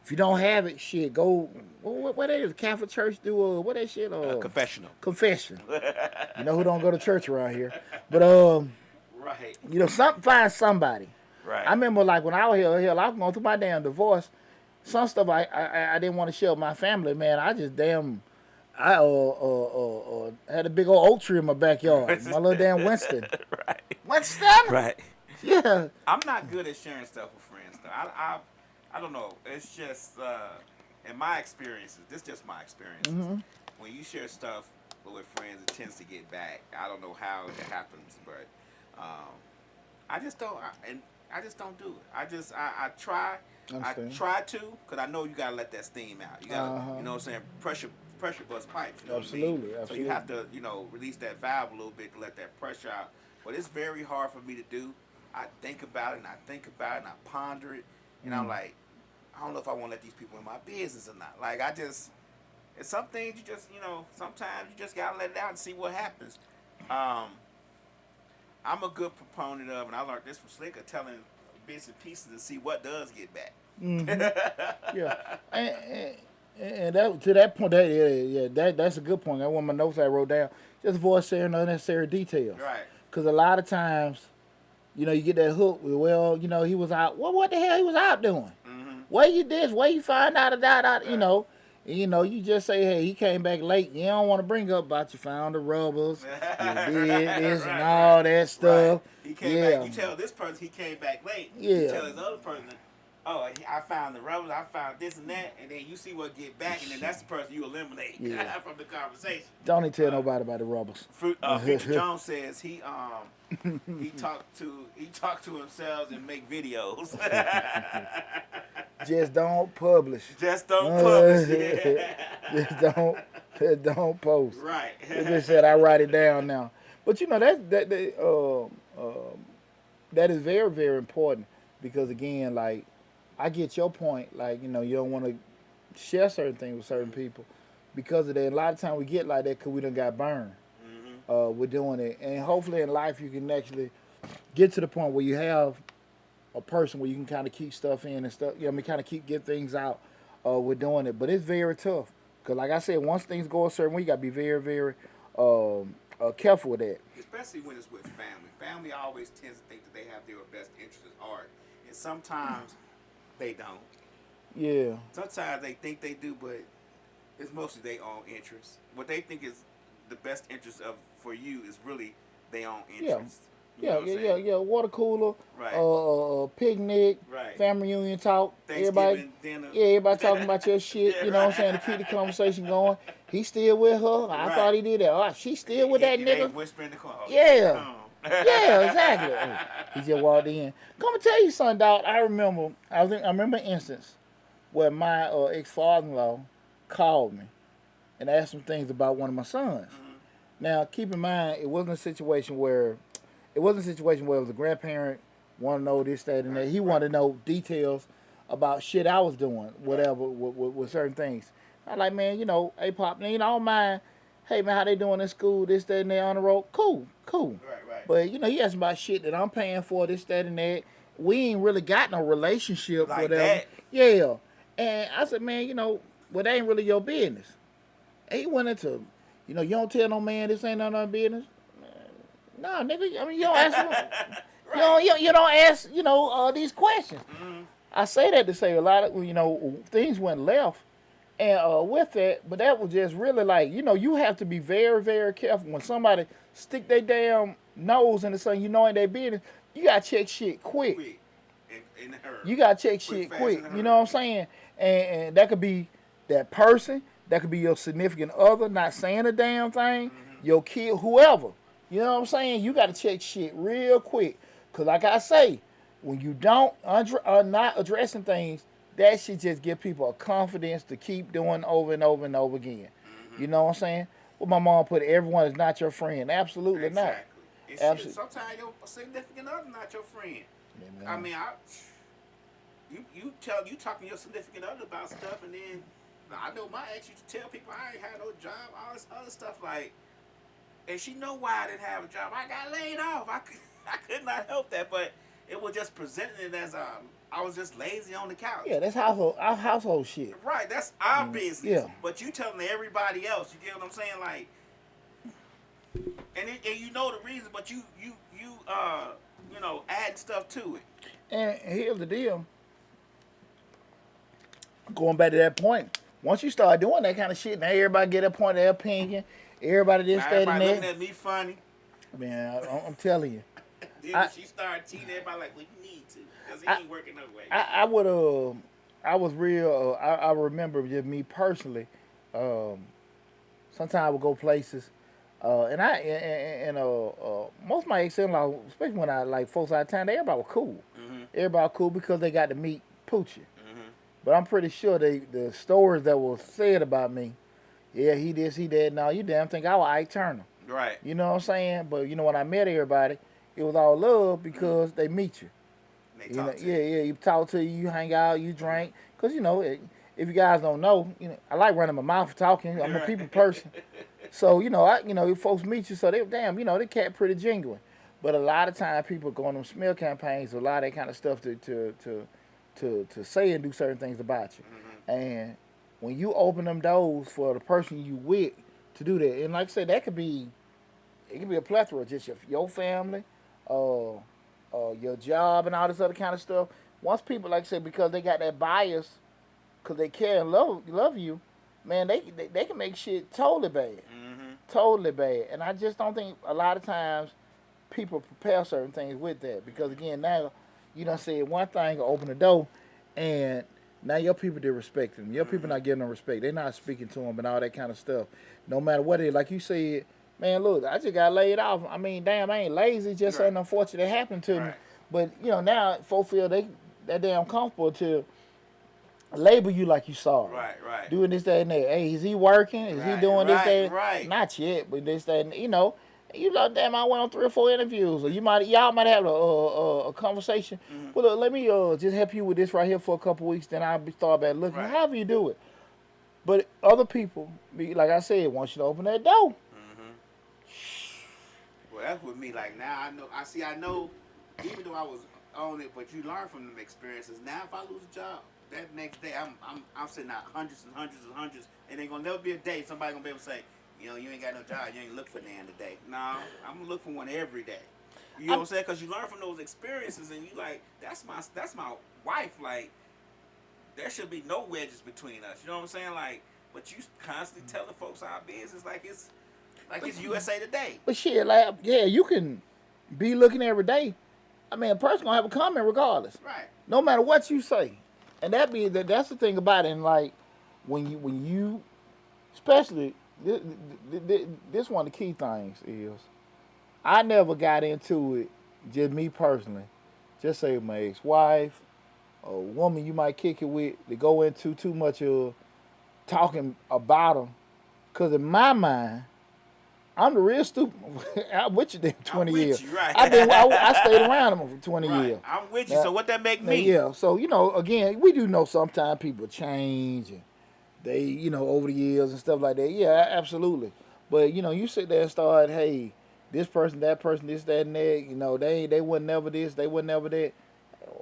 if you don't have it, shit, go what that is, Catholic church do what that shit Confessional. confession. You know who don't go to church around here. But Right. find somebody. I Right. remember like when I was here, I was going through my damn divorce. Some stuff I didn't want to share with my family, man. I just damn I had a big old oak tree in my backyard. My little damn Winston. Right. Winston? Right. Yeah. I'm not good at sharing stuff with friends though. I don't know. It's just in my experiences. This is just my experiences. Hmm. When you share stuff with friends, it tends to get back. I don't know how it happens, but um, I just don't. I just don't do it. I try. I Understand. try to, because I know you gotta let that steam out. You gotta, Uh-huh. you know what I'm saying? Pressure bust pipes. You know what I mean? Absolutely, So you absolutely. have to, release that valve a little bit to let that pressure out. But it's very hard for me to do. I think about it and I think about it and I ponder it, and I'm Mm. like, I don't know if I want to let these people in my business or not. Like it's some things you just, sometimes you just gotta let it out and see what happens. Um, I'm a good proponent of, and I learned this from Slicker, telling bits and pieces to see what does get back. Mm-hmm. Yeah, and that to that point, that's a good point. That's one of my notes I wrote down. Just avoid sharing unnecessary details, Right. because a lot of times, you get that hook. Well, he was out. Well, what the hell he was out doing? Mm-hmm. Where you this? Where you find out about? Right. You just say, hey, he came back late. You don't want to bring up about you found the rubbers, you did this and Right. all that Right. stuff. He came back. Yeah, You tell this person he came back late. You yeah. tell his other person, oh, I found the rubbers, I found this and that, and then you see what get back, and then that's the person you eliminate Yeah. from the conversation. Don't even tell nobody about the rubbers. Future Jones says he talked to himself and make videos. Just don't publish. Just don't publish it. just don't post. Right. They just said I write it down now. But that is very, very important, because again, like, I get your point. Like, you don't want to share certain things with certain people because of that. And a lot of times we get like that because we done got burned. We're doing it, and hopefully in life you can actually get to the point where you have a person where you can kind of keep stuff in and stuff. Kind of get things out. We're doing it, but it's very tough because, like I said, once things go a certain way, you got to be very, very careful with that. Especially when it's with family. Family always tends to think that they have their best interest at heart, and sometimes they don't. Yeah. Sometimes they think they do, but it's mostly their own interest. What they think is the best interest for you is really their own interest. Yeah. Water cooler, Right. Picnic, Right. family reunion talk. Thanksgiving dinner. Yeah, everybody talking about your shit. You know what I'm saying, to keep the conversation going. He still with her. I Right. thought he did that. Oh, she still with that They nigga. whispering the car. Yeah. Yeah, exactly. He just walked in. Come and tell you something, dog. I remember an instance where my ex-father-in-law called me and asked some things about one of my sons. Now, keep in mind, it wasn't a situation where it was a grandparent wanted to know this, that, and that. He wanted to know details about shit I was doing, whatever, with certain things. I like, man, hey, Pop, I don't mind. Hey, man, how they doing in school, this, that, and that, on the road? Cool. Right. But, you ask about shit that I'm paying for, this, that, and that. We ain't really got no relationship, Like whatever. that. Yeah. And I said, man, well, that ain't really your business. And he went into, you don't tell no man this ain't none of our business. Nah, nigga. I mean, you don't ask him. Right. You don't ask, these questions. Mm-hmm. I say that to say a lot of, things went left, and with that, but that was just really like, you have to be very, very careful when somebody stick their damn nose into something ain't their business. You gotta check shit quick. In her. You gotta check shit quick. Fast You know what I'm saying? And that could be that person. That could be your significant other not saying a damn thing. Your kid, whoever. You know what I'm saying? You gotta check shit real quick. Cause like I say, when you don't are not addressing things, that shit just give people a confidence to keep doing over and over and over again. You know what I'm saying? Well, my mom put, everyone is not your friend. Absolutely Exactly. not. Absolutely. Sometimes your significant other not your friend. Yeah, I mean, you talking to your significant other about stuff, and then I know my ex used to tell people I ain't had no job, all this other stuff, like, and she know why I didn't have a job. I got laid off. I could not help that, but it was just presenting it as I was just lazy on the couch. Yeah, that's our household shit. Right, that's our business. Yeah. But you telling everybody else, you get what I'm saying? Like, and you know the reason, but you adding stuff to it. And here's the deal. Going back to that point, once you start doing that kind of shit, now everybody get a point of their opinion. Everybody this, that, and Everybody that. looking at me funny. Man, I'm telling you. Then when she started cheating, everybody like, well, you need to, because it ain't working no way. I would I was real. I remember just me personally. Sometimes I would go places, and most of my ex-in-laws, especially when I like folks out of town, everybody was cool. Everybody cool because they got to meet Poochie. But I'm pretty sure the stories that were said about me, yeah, he this, he that. No, you damn think I was Ike Turner. Right. You know what I'm saying? But when I met everybody, it was all love because they meet you. They talk to you. Yeah. You talk to you, you hang out, you drink. Because, if you guys don't know, I like running my mouth talking. I'm a people person. So, if folks meet you, so they cat pretty genuine. But a lot of times people go on them smear campaigns, a lot of that kind of stuff to say and do certain things about you. Mm-hmm. And when you open them doors for the person you with to do that, and like I said, that could be it could be a plethora, just your family, your job, and all this other kind of stuff. Once people, like I said, because they got that bias, because they care and love you, man, they can make shit Mm-hmm. totally bad. And I just don't think a lot of times people prepare certain things with that because again now you done said one thing open the door and now your people they respect them. Your people Mm-hmm. not giving them respect. They're not speaking to them and all that kind of stuff. No matter what it is, like you said, man, look, I just got laid off. I mean, damn, I ain't lazy, just Right. something unfortunate happened to me. Right. But now folks feel that damn comfortable to label you like you sorry. Right. Right. Doing this, that, and that. Hey, is he working? Is he Right. doing this, Right. that? Right. Not yet, but this, that, and you know, damn, I went on 3 or 4 interviews, or y'all might have a conversation. Mm-hmm. Well, look, let me just help you with this right here for a couple weeks, then I'll be start back looking. Right. However you do it, but other people, like I said, want you to open that door. Mm-hmm. Well, that's with me. Like now, I know. I see. I know. Even though I was on it, but you learn from them experiences. Now, if I lose a job, that next day, I'm sitting out hundreds and hundreds and hundreds, and ain't gonna never be a day somebody gonna be able to say, you know, you ain't got no job, you ain't look for none today. No, I'm gonna look for one every day. You know what I'm saying? Because you learn from those experiences, and you like, that's my wife. Like, there should be no wedges between us. You know what I'm saying? Like, but you constantly telling folks our business like it's USA Today. But shit, like, yeah, you can be looking every day. I mean, a person gonna have a comment regardless, Right. no matter what you say, and that's the thing about it. And like when you especially this one of the key things is I never got into it. Just me personally, just say my ex-wife, a woman you might kick it with, to go into too much of talking about them. Cause in my mind, I'm the real stupid. I'm with you there for I'm 20 with years. you, right? I stayed around them for 20 Right. years. I'm with you. Now, So what that make now, me? yeah. So again, we do know sometimes people change and they, over the years and stuff like that. Yeah, absolutely. But you sit there and start, hey, this person, that person, this, that, and that. They were never this, they were never that.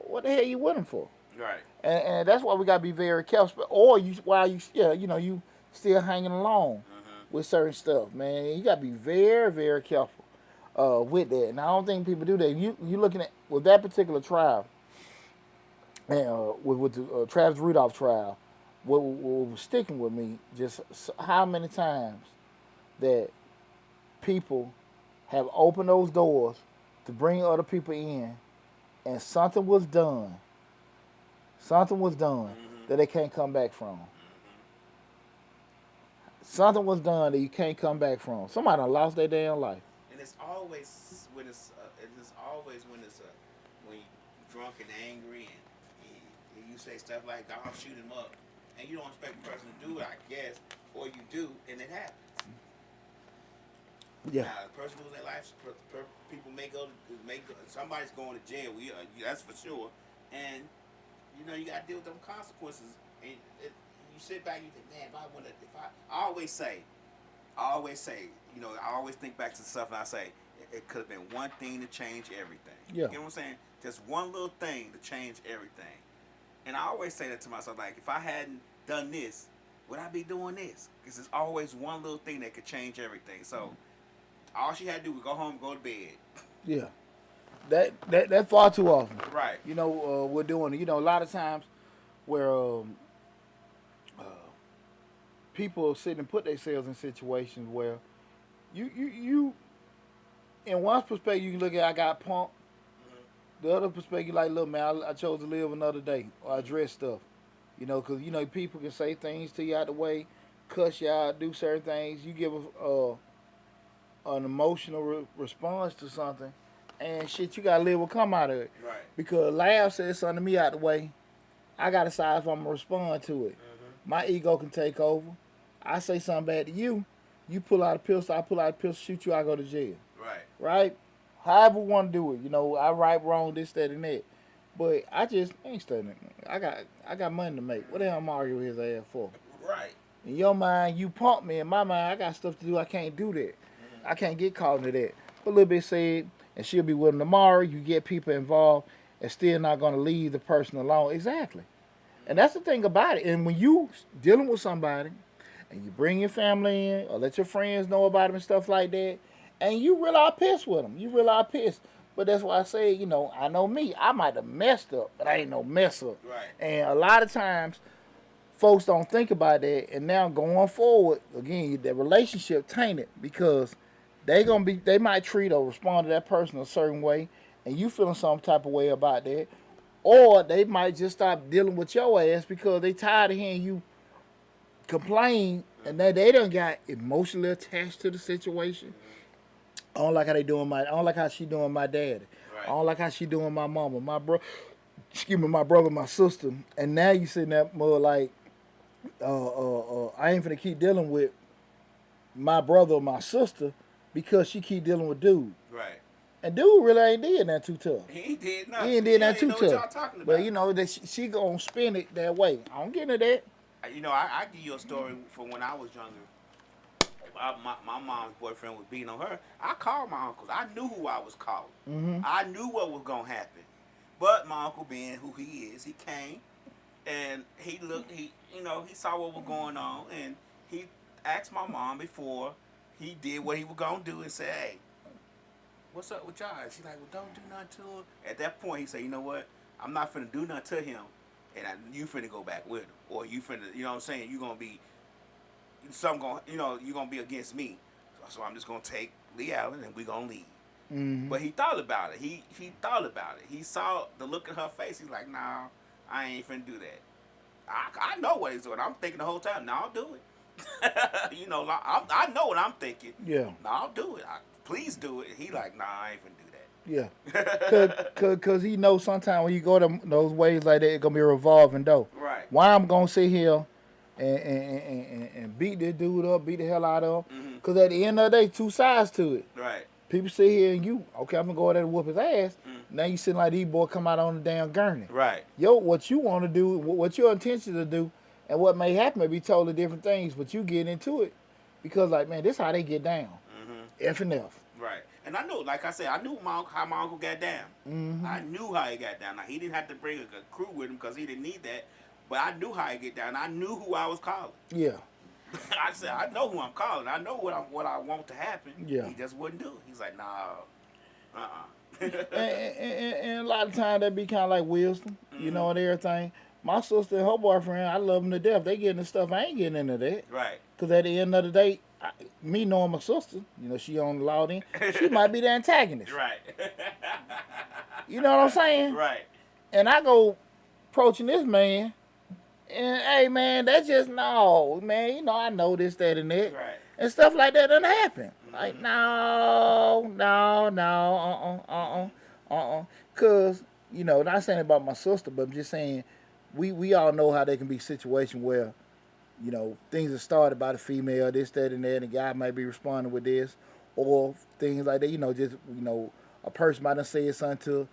What the hell you with them for? Right. And that's why we gotta be very careful. Or while you still hanging along Mm-hmm. with certain stuff, man. You gotta be very, very careful with that. And I don't think people do that. You looking at with that particular trial, and with the Travis Rudolph trial, what was sticking with me just how many times that people have opened those doors to bring other people in, and something was done Mm-hmm. that they can't come back from. Mm-hmm. Something was done that you can't come back from. Somebody done lost their damn life. And it's always when when you drunk and angry and you say stuff like "I'll shoot him up," and you don't expect the person to do it, I guess, or you do, and it happens. Yeah. Now, the person losing their life, people somebody's going to jail. That's for sure. And you got to deal with them consequences. And you sit back and you think, man, I always say, I always think back to the stuff and I say, it could have been one thing to change everything. Yeah. You know what I'm saying? Just one little thing to change everything. And I always say that to myself, like, if I hadn't done this, would I be doing this? Because there's always one little thing that could change everything. So all she had to do was go home and go to bed. Yeah. That far too often. Right. We're doing. A lot of times where people sit and put themselves in situations where you in one perspective you can look at I got punked. Mm-hmm. The other perspective, like, look, man, I chose to live another day, or I address stuff. Because people can say things to you out the way, cuss you out, do certain things. You give an emotional response to something, and shit, you gotta live what come out of it. Right. Because Lab said something to me out the way, I gotta decide if I'm gonna respond to it. Mm-hmm. My ego can take over. I say something bad to you, you pull out a pistol, I pull out a pistol, shoot you, I go to jail. Right. Right? However we want to do it. I right, wrong, this, that, and that. But I ain't studying. I got money to make. What the hell I'm arguing with his ass for? Right. In your mind, you pump me. In my mind, I got stuff to do. I can't do that. Mm-hmm. I can't get caught into that. But a little bit said, and she'll be with him tomorrow. You get people involved and still not going to leave the person alone. Exactly. And that's the thing about it. And when you dealing with somebody and you bring your family in or let your friends know about them and stuff like that, and you realize pissed with them, you realize pissed. But that's why I say, I know me, I might have messed up, but I ain't no mess up. Right. And a lot of times, folks don't think about that. And now going forward, again, the relationship tainted because they might treat or respond to that person a certain way, and you feeling some type of way about that, or they might just stop dealing with your ass because they tired of hearing you complain, and that they done got emotionally attached to the situation. I don't like how I don't like how she doing my daddy. I Right. don't like how she doing my mama, my bro. Excuse me, my brother, my sister. And now you sitting there more like, I ain't finna keep dealing with my brother or my sister because she keep dealing with dude. Right. And dude really ain't did that too tough. He ain't did He nothing. ain't He did don't that even too know what tough. y'all talking But about. that she gonna spin it that way. I don't get into that. I give you a story from when I was younger. My mom's boyfriend was beating on her. I called my uncles. I knew who I was calling. Mm-hmm. I knew what was gonna happen. But my uncle, being who he is, he came and he looked. He saw what was going on, and he asked my mom before he did what he was gonna do, and said, "Hey, what's up with y'all?" She's like, "Well, don't do nothing to him." At that point, he said, "You know what? I'm not finna do nothing to him, and you finna go back with him, or you finna, you know what I'm saying? You gonna be some going, you gonna be against me. So I'm just gonna take Lee Allen and we gonna leave." Mm-hmm. But he thought about it. He thought about it. He saw the look in her face. He's like, "Nah, I ain't finna do that. I know what he's doing. I'm thinking the whole time. No, I'll do it." I know what I'm thinking. Yeah. No, I'll do it. Please do it. He like, "Nah, I ain't finna do Yeah. that." Cause he knows sometimes when you go to those ways like that, it's gonna be a revolving door. Right. Why I'm gonna sit here and beat this dude up, beat the hell out of him? Mm-hmm. Cause at the end of the day, two sides to it. Right. People sit here and okay, I'm gonna go out there and whoop his ass. Mm-hmm. Now you sitting like these boys come out on the damn gurney. Right. What you want to do, what your intention to do, and what may happen may be totally different things. But you get into it because like, man, this how they get down. Mm-hmm. F and F. Right. And I know, like I said, I knew how my uncle got down. Mm-hmm. I knew how he got down. Now, he didn't have to bring a crew with him because he didn't need that. But I knew how he get down. I knew who I was calling. Yeah. I said, I know who I'm calling. I know what I want to happen. Yeah. He just wouldn't do it. He's like, nah, and a lot of times that be kind of like wisdom, Mm-hmm. and everything. My sister and her boyfriend, I love them to death. They getting the stuff. I ain't getting into that. Right. Because at the end of the day, me knowing my sister, she on the loud end, she might be the antagonist. Right. You know what I'm saying? Right. And I go approaching this man, and hey man, that's just no, man. I know this, that, and that, Right. and stuff like that doesn't happen. Mm-hmm. Like cause not saying about my sister, but I'm just saying we all know how there can be situations where things are started by the female, this, that, and that, and the guy might be responding with this, or things like that. Just a person might have said something to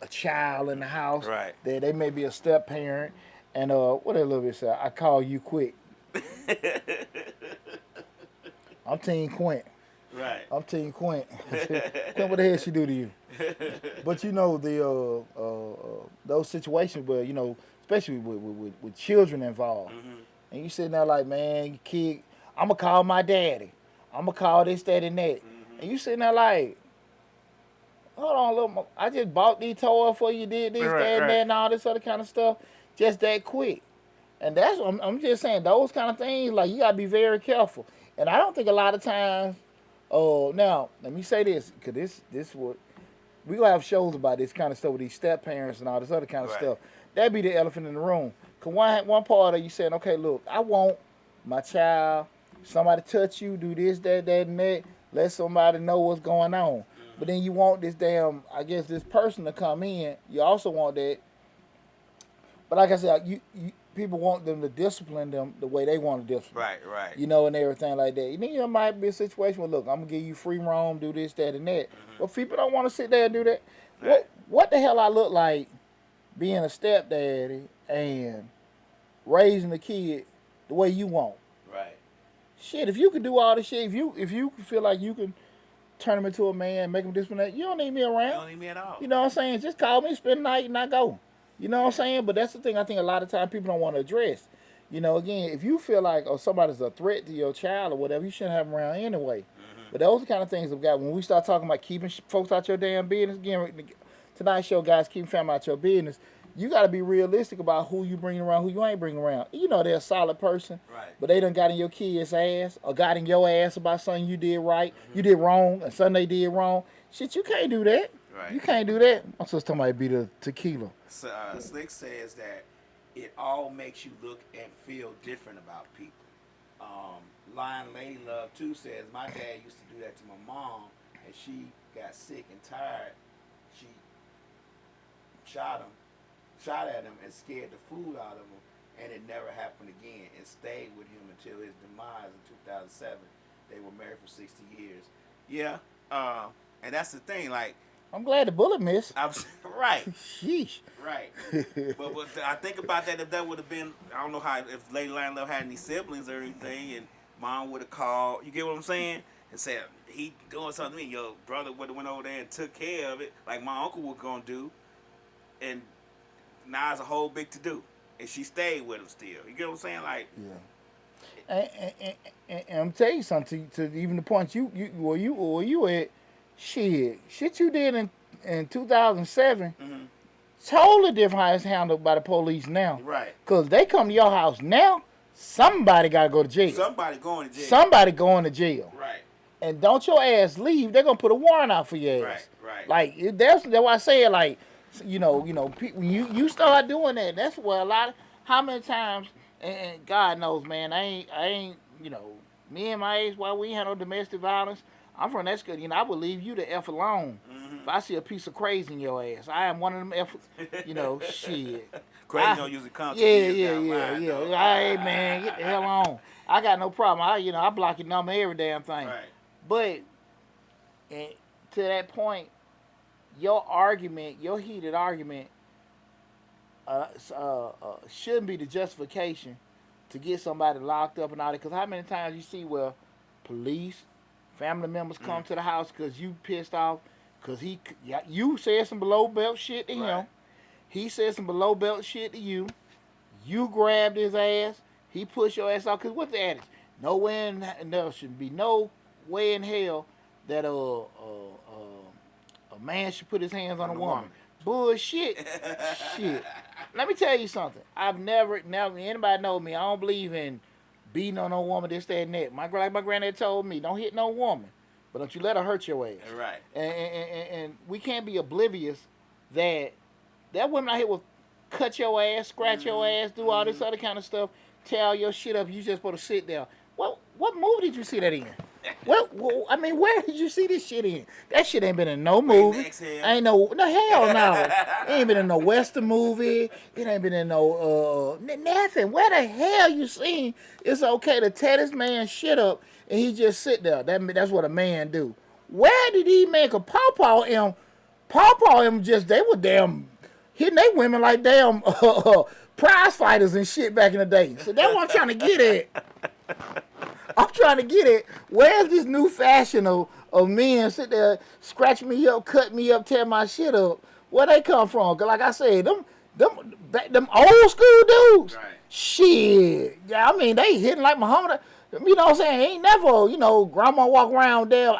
a child in the house Right. that they may be a step parent, and what that little bit say? I call you quick. I'm Team Quint. Right. I'm Team Quint. Quint, what the hell she do to you? But the those situations where especially with children involved, Mm-hmm. and you sitting there like, man, you kid, I'm gonna call my daddy. I'm gonna call this, that, and that, Mm-hmm. and you sitting there like, hold on, little, I just bought these toys for you, did this, Right, that, and right. that, and all this other kind of stuff, just that quick. And that's what I'm just saying, those kind of things, like you gotta be very careful. And I don't think a lot of times. Oh, now let me say this, cause this what we gonna have shows about this kind of stuff with these step parents and all this other kind of Right. stuff. That'd be the elephant in the room. Cause one part of you saying, okay, look, I want my child, somebody touch you, do this, that, and that, let somebody know what's going on. But then you want this this person to come in. You also want that. But like I said, you people want them to discipline them the way they want to discipline. Right. Right. And everything like that. And then there might be a situation where, look, I'm gonna give you free roam, do this, that, and that. Mm-hmm. But people don't want to sit there and do that. Right. What the hell I look like being a stepdaddy and raising a kid the way you want? Right. Shit, if you can do all this shit, if you feel like you can turn him into a man, make him this and that. You don't need me You around. don't need me at all. You know what I'm saying? Just call me, spend the night, and I go. You know what I'm saying? But that's the thing I think a lot of times people don't want to address. You know, again, if you feel like somebody's a threat to your child or whatever, you shouldn't have them around anyway. But those are the kind of things that got when we start talking about keeping folks out your damn business. Again, tonight's show, guys, keeping family out your business. You got to be realistic about who you bring around, who you ain't bringing around. You know they're a solid person, Right. but they done got in your kid's ass or got in your ass about something you did right, you did wrong, and something they did wrong. Shit, you can't do that. Right. You can't do that. I'm supposed to talking about be the tequila. So, Slick says that it all makes you look and feel different about people. Lion Lady Love too says my dad used to do that to my mom, and she got sick and tired. She shot at him, and scared the food out of him, and it never happened again. And stayed with him until his demise in 2007. They were married for 60 years. Yeah, and that's the thing. Like, I'm glad the bullet missed. Right. Sheesh. Right. but I think about that, if that would have been, I don't know how, if Lady Lion Love had any siblings or anything, and mom would have called, you get what I'm saying? And said, he doing something to me. Your brother would have went over there and took care of it, like my uncle was going to do. And now it's a whole big to do. And she stayed with him still. You get what I'm saying? Like, yeah. And I'm telling you something, to even the point where you at, shit you did in 2007, totally different how it's handled by the police now. Right. Because they come to your house now, somebody got to go to jail. Somebody going to jail. Somebody going to jail. Right. And don't your ass leave, they're going to put a warrant out for your ass. Right. Like, that's why I say it, like, you know, when you start doing that, that's where a lot of, how many times, and God knows, man, I ain't, you know, me and my age, while we ain't had no domestic violence, I'm from that school, I would leave you the F alone. If I see a piece of crazy in your ass, I am one of them F, shit. Crazy don't usually come to Yeah. Hey, man, get the hell on. I got no problem. I block your number, every damn thing. Right. But, to that point, your heated argument, shouldn't be the justification to get somebody locked up and all that. Because how many times you see where police, family members come to the house because you pissed off, because you said some below belt shit to him, he said some below belt shit to you, you grabbed his ass, he pushed your ass out. Because what's the adage? There should be no way in hell that a man should put his hands on a woman. Bullshit. Shit. Let me tell you something. Anybody know me, I don't believe in beating on no woman, this, that, and that. Like my granddad told me, don't hit no woman, but don't you let her hurt your ass. Right. And we can't be oblivious that women out here will cut your ass, scratch your ass, do all this other kind of stuff, tear your shit up. You just supposed to sit there. What movie did you see that in? Where did you see this shit in? That shit ain't been in no movie. Ain't no hell no. It ain't been in no Western movie. It ain't been in no nothing. Where the hell you seen it's okay to tear this man shit up and he just sit there? That's what a man do. Where did he make a pawpaw him just, they were damn hitting they women like damn prize fighters and shit back in the day. So that's what I'm trying to get at. I'm trying to get it. Where's this new fashion of men sit there, scratch me up, cut me up, tear my shit up? Where they come from? Cause like I said, them old school dudes. Right. Shit. Yeah, they hitting like Muhammad. You know what I'm saying? Ain't never, grandma walk around there,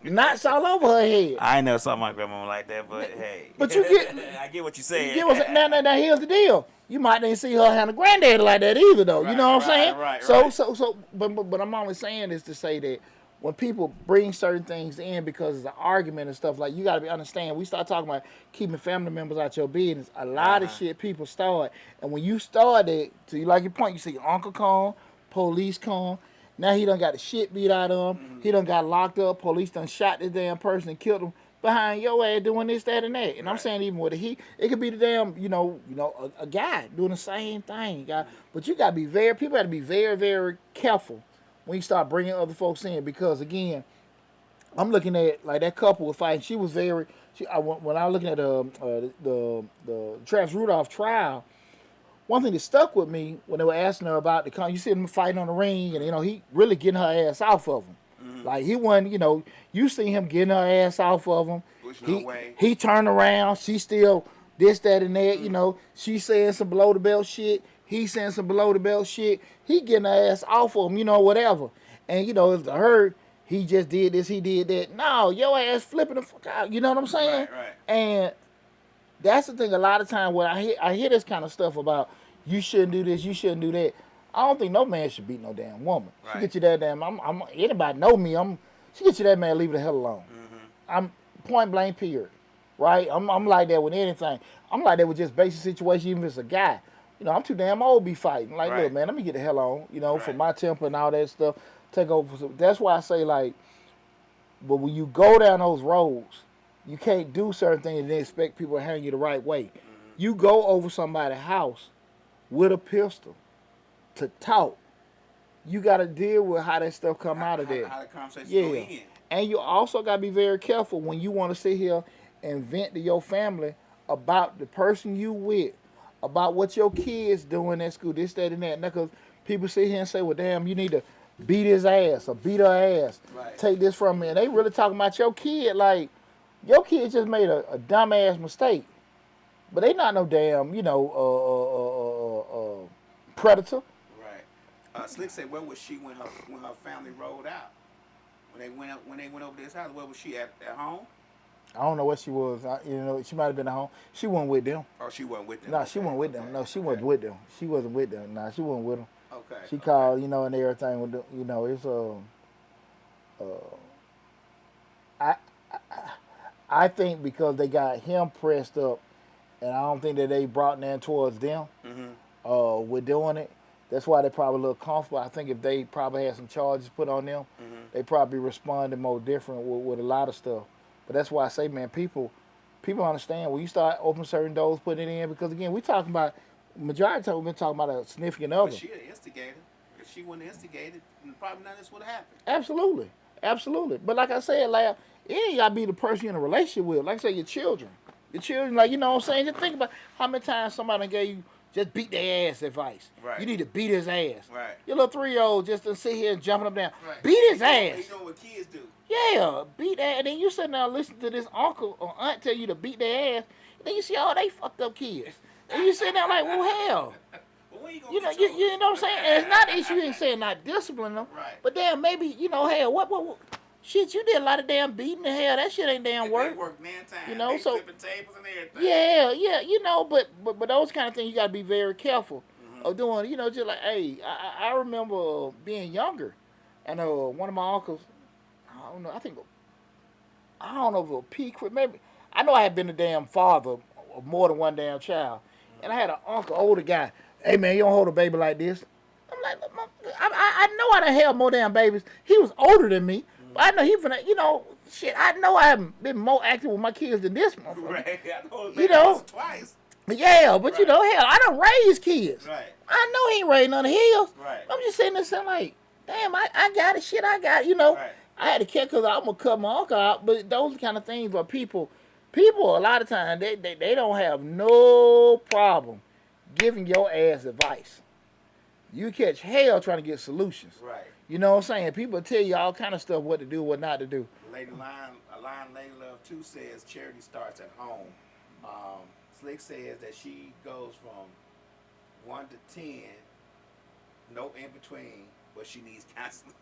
knots all over her head. I ain't never saw my grandma like that, but hey. But you get, I get what you're saying. Now here's the deal. You might not see her have a granddaddy like that either, though. You know what I'm saying? Right. But I'm only saying this to say that when people bring certain things in because it's an argument and stuff, like, you got to understand, we start talking about keeping family members out your business. A lot of shit people start. And when you start it, to like your point, you see your uncle come, police come. Now he done got the shit beat out of him. He done got locked up. Police done shot this damn person and killed him behind your ass doing this, that, and that. And I'm saying even with it could be the damn, a guy doing the same thing. But you got to be people got to be very, very careful when you start bringing other folks in, because again, I'm looking at like that couple was fighting. She was very. When I was looking at the Travis Rudolph trial, one thing that stuck with me when they were asking her about you see him fighting on the ring, and he really getting her ass off of him. Mm-hmm. Like he wasn't, you see him getting her ass off of him. Pushing her He away. he turned around. She still this, that, and that. Mm-hmm. She saying some below the belt shit. He saying some below the belt shit. He getting her ass off of him. Whatever. And it's to her. He just did this. He did that. No, your ass flipping the fuck out. You know what I'm saying? Right, right. And that's the thing. A lot of time when I hear this kind of stuff about you shouldn't do this, you shouldn't do that. I don't think no man should beat no damn woman. She Right. get you that damn. Anybody know me? She get you that man. Leave it the hell alone. Mm-hmm. I'm point blank period. Right? I'm like that with anything. I'm like that with just basic situation. Even if it's a guy. I'm too damn old to be fighting. Like, look, Right. man, let me get the hell on. For Right. my temper and all that stuff. Take over. That's why I say like, but when you go down those roads, you can't do certain things and then expect people to handle you the right way. Mm-hmm. You go over somebody's house with a pistol to talk. You got to deal with how that stuff come out of there. How the conversation go Yeah. in. And you also got to be very careful when you want to sit here and vent to your family about the person you with, about what your kids doing at school, this, that, and that. Because people sit here and say, well, damn, you need to beat his ass or beat her ass. Right. Take this from me. And they really talking about your kid like, your kid just made a dumbass mistake. But they not no damn, predator. Right. Slick said, where was she when her family rolled out? When they went over this house, where was she at home? I don't know what she was. She might have been at home. She wasn't with them. Or she wasn't with them? No, she wasn't with them. No, she wasn't with them. She wasn't with them. No, she wasn't with them. Okay. She called, and everything. With it's I, I think because they got him pressed up, and I don't think that they brought that towards them. Mm-hmm. With doing it. That's why they probably a little comfortable. I think if they probably had some charges put on them, Mm-hmm. they probably responded more different with a lot of stuff. But that's why I say, man, people understand when you start opening certain doors, putting it in, because again, we talking about majority of the time we've been talking about a significant other. But she an instigator. If she wasn't instigated, probably none of this would have happened. Absolutely, absolutely. But like I said, like it ain't gotta be the person you're in a relationship with. Like I say, your children, like what I'm saying. Just think about how many times somebody gave you just beat their ass advice. Right. You need to beat his ass. Right. Your little 3-year-old just to sit here and jumping up down. Right. Beat his ass. You know what kids do. Yeah, beat that. And then you sitting there listening to this uncle or aunt tell you to beat their ass. And then you see all they fucked up kids. And you sitting there like, well, hell. But when you gonna You know, get you, yours? you know what I'm saying? And it's not the issue. You ain't saying not discipline them. Right. But damn, maybe, hell, what shit, you did a lot of damn beating. The hell, that shit ain't damn They work. work 9 times. You know, they so- flipping tables and everything. Yeah, but those kind of things you got to be very careful Mm-hmm. of doing. Just like, hey, I remember being younger, and one of my uncles, I don't know, I don't know if it was peak, maybe, I know I had been a damn father of more than one damn child, and I had an uncle, older guy. Hey man, you don't hold a baby like this. I'm like, I know I done held more damn babies. He was older than me, but I know he finna, shit. I know I haven't been more active with my kids than this motherfucker. Right. I know You know. twice. Yeah, but Right. Hell, I done raised kids. Right. I know he ain't raised none of his. Right. I'm just sitting there saying like, damn, I got it, shit, I got it, Right. I had to catch because I'm gonna cut my uncle out. But those kind of things where people a lot of times they don't have no problem giving your ass advice. You catch hell trying to get solutions. Right. You know what I'm saying? People tell you all kind of stuff, what to do, what not to do. Lady Lady Love 2 says charity starts at home. Slick says that she goes from 1 to 10, no in between, but she needs counseling.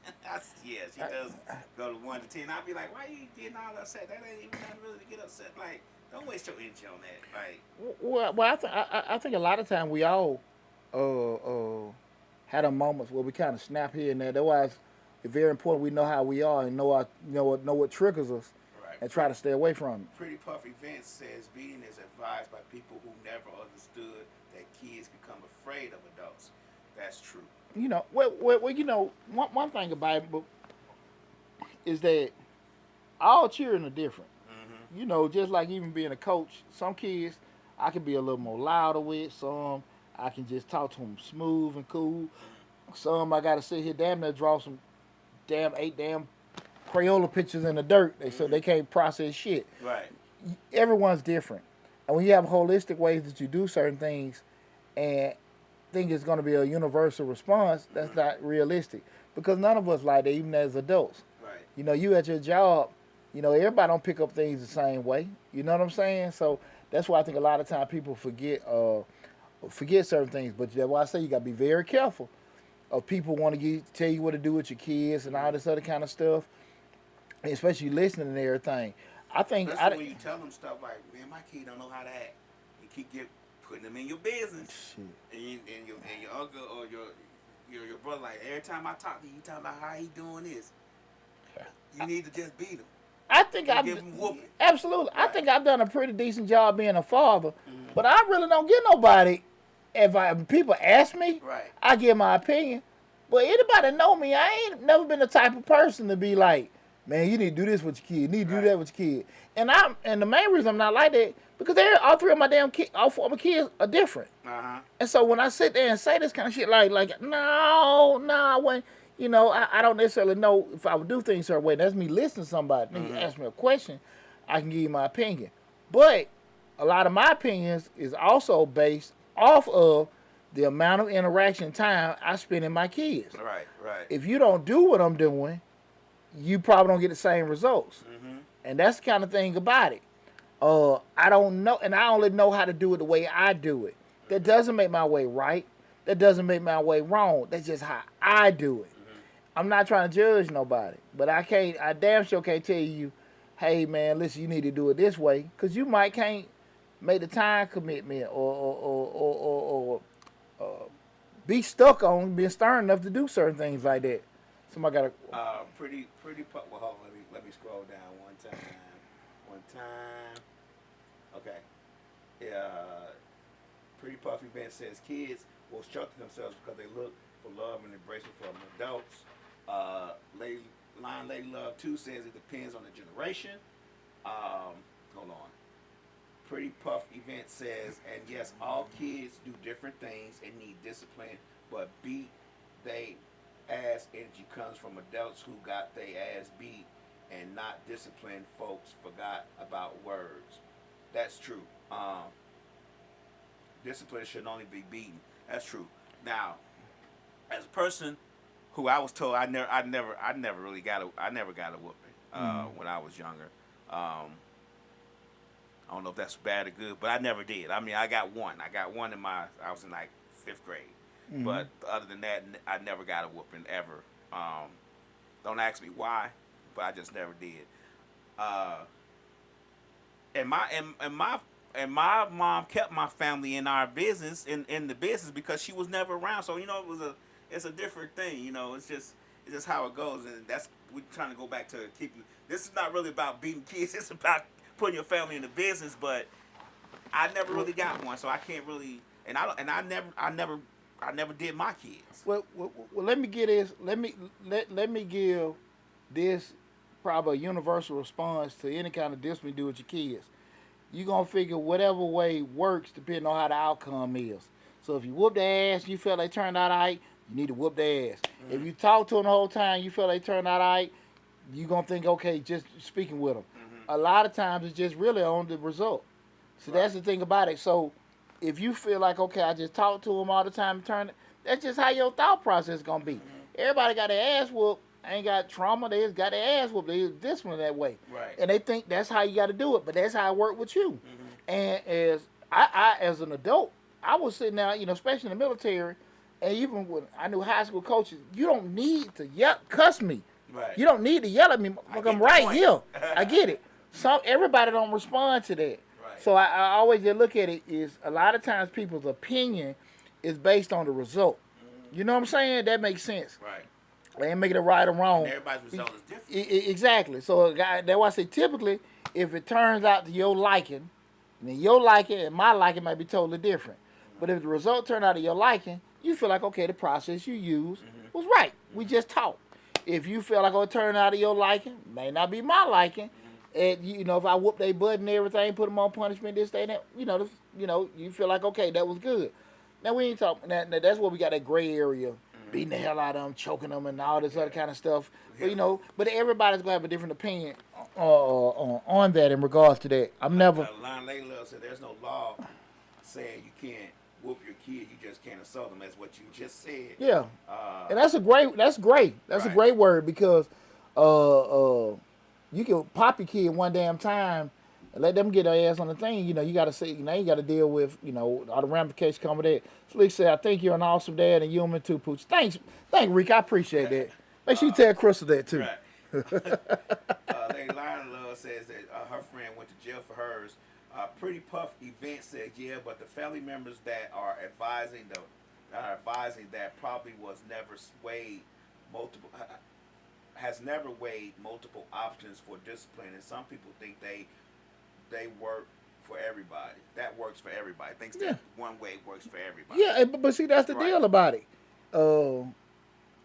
Yeah, she does go to 1 to 10. I'll be like, why you getting all upset? That ain't even nothing really to get upset. Like, don't waste your energy on that. Like, Well, I think a lot of time we all had our moments where we kind of snap here and there. That's why it's very important we know how we are and know what triggers us right. and try to stay away from it. Pretty Puff Events says beating is advised by people who never understood that kids become afraid of adults. That's true. One thing about it is that all children are different. Mm-hmm. Just like even being a coach, some kids I can be a little more louder with. Some I can just talk to them smooth and cool. Some I got to sit here damn near draw some eight Crayola pictures in the dirt. So they can't process shit. Right. Everyone's different. And when you have holistic ways that you do certain things and think it's going to be a universal response, that's not realistic. Because none of us like that, even as adults. Right. You at your job, everybody don't pick up things the same way. You know what I'm saying? So that's why I think a lot of time people forget certain things. But that's why I say you gotta be very careful of people want to tell you what to do with your kids and all this other kind of stuff, especially listening and everything. I think Especially when you tell them stuff like, man, my kid don't know how to act. You keep putting them in your business. shit. And your uncle or your brother, like, every time I talk to you, you talking about how he doing this. You need to just beat him. I think You I've give him whooping. absolutely. I Right. think I've done a pretty decent job being a father, Mm-hmm. but I really don't get nobody. If people ask me, Right. I give my opinion. But anybody know me, I ain't never been the type of person to be like, man, you need to do this with your kid, you need to do Right. that with your kid. And the main reason I'm not like that because all three of my damn kids, all four of my kids are different. Uh-huh. And so when I sit there and say this kind of shit, like no, when I don't necessarily know if I would do things certain way. That's me listening to somebody. Nigga Mm-hmm. ask me a question, I can give you my opinion. But a lot of my opinions is also based off of the amount of interaction time I spend in my kids. Right. Right. If you don't do what I'm doing, you probably don't get the same results. Mm-hmm. And that's the kind of thing about it. I don't know, and I only know how to do it the way I do it. That doesn't make my way right. That doesn't make my way wrong. That's just how I do it. Mm-hmm. I'm not trying to judge nobody, but I damn sure can't tell you, hey man, listen, you need to do it this way, because you might can't make the time commitment or be stuck on being stern enough to do certain things like that. Somebody got to. Well, hold on. Let me scroll down one time. One time. Okay. Pretty Puffy Ben says kids will structure themselves because they look for love and embracement from adults. Lady Love 2 says it depends on the generation. Hold on. Pretty Puff Event says, and yes, all kids do different things and need discipline, but beat they ass energy comes from adults who got their ass beat and not disciplined folks forgot about words. That's true. Discipline should only be beaten. That's true. Now, as a person who I was told I never really I never got a whooping when I was younger. I don't know if that's bad or good, but I never did. I mean, I got one. I was in like fifth grade. Mm-hmm. But other than that, I never got a whooping ever. Don't ask me why, but I just never did. Uh, and my mom kept my family in our business in the business because she was never around. So it's a different thing. It's just how it goes, and that's we're trying to go back to keeping. This is not really about beating kids. It's about putting your family in the business. But I never really got one, so I can't really. And I never did my kids. Well, let me get this. Let me give this probably a universal response to any kind of discipline you do with your kids. You're gonna figure whatever way works depending on how the outcome is. So if you whoop their ass, you feel they turned out right, you need to whoop their ass. Mm-hmm. If you talk to them the whole time, you feel they turned out right, you gonna think, okay, just speaking with them. Mm-hmm. A lot of times it's just really on the result. So Right. that's the thing about it. So if you feel like, okay, I just talk to them all the time, that's just how your thought process is gonna be. Mm-hmm. Everybody got their ass whooped. Ain't got trauma. They just got their ass whooped. They disciplined that way, Right. and they think that's how you got to do it. But that's how it worked with you. Mm-hmm. And as an adult, I was sitting there, especially in the military, and even when I knew high school coaches, you don't need to cuss me. Right. You don't need to yell at me. Like I'm the right point. here. I get it. Everybody don't respond to that. Right. So I always just look at it is a lot of times people's opinion is based on the result. You know what I'm saying? That makes sense. Right. They ain't making it right or wrong. And everybody's result is different. Exactly. So that's why I say typically, if it turns out to your liking, then your liking and my liking might be totally different. But if the result turned out to your liking, you feel like, okay, the process you used was right. We just talked. If you feel like, oh, it turned out to your liking, may not be my liking. And if I whoop their butt and everything, put them on punishment, this, that, you feel like, okay, that was good. Now we ain't talking. Now that's where we got that gray area, beating the hell out of them, choking them, and all this other kind of stuff. But everybody's gonna have a different opinion on that in regards to that. I'm never. Lon Layla said there's no law saying you can't whoop your kid. You just can't assault them. That's what you just said. Yeah, and that's great. That's Right. a great word because You can pop your kid one damn time and let them get their ass on the thing. You got to say, now you got to deal with, all the ramifications come with that. Slick said, I think you're an awesome dad and human too, Pooch. Thanks, Rick. I appreciate that. Make sure you tell Crystal that too. Right. Lady Lion Love says that her friend went to jail for hers. Pretty Puff Event said, yeah, but the family members that are advising that probably was never weighed multiple has never weighed multiple options for discipline, and some people think they work for everybody. That works for everybody. Thinks Yeah. that one way works for everybody. Yeah, but see, that's the Right. deal about it. Uh,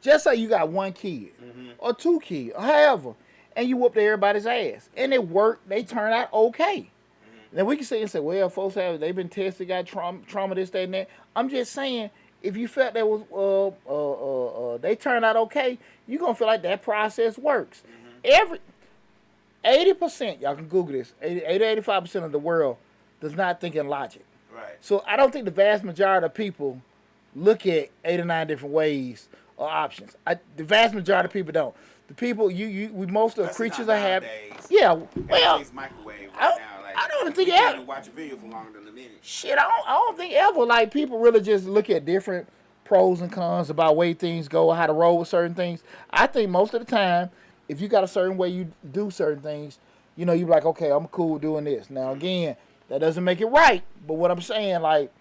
just say you got one kid Mm-hmm. or two kids, or however, and you whoop everybody's ass, and it worked. They turn out okay. Mm-hmm. Now we can say and say, well, folks they've been tested, got trauma, this, that, and that. I'm just saying, if you felt that was they turned out okay, you gonna feel like that process works. Mm-hmm. Every 80%, y'all can Google this. 85% of the world does not think in logic. Right. So I don't think the vast majority of people look at 8 or 9 different ways or options. The vast majority of people don't. The people we most of the Especially creatures not are happy. nowadays. Yeah, well, Everything's microwave right I, now. Like, I don't think we can't ever. even watch a video for longer than a minute. Shit, I don't think ever like people really just look at different pros and cons about way things go, how to roll with certain things. I think most of the time, if you got a certain way you do certain things, you be like, okay, I'm cool doing this. Now again, that doesn't make it right. But what I'm saying, like,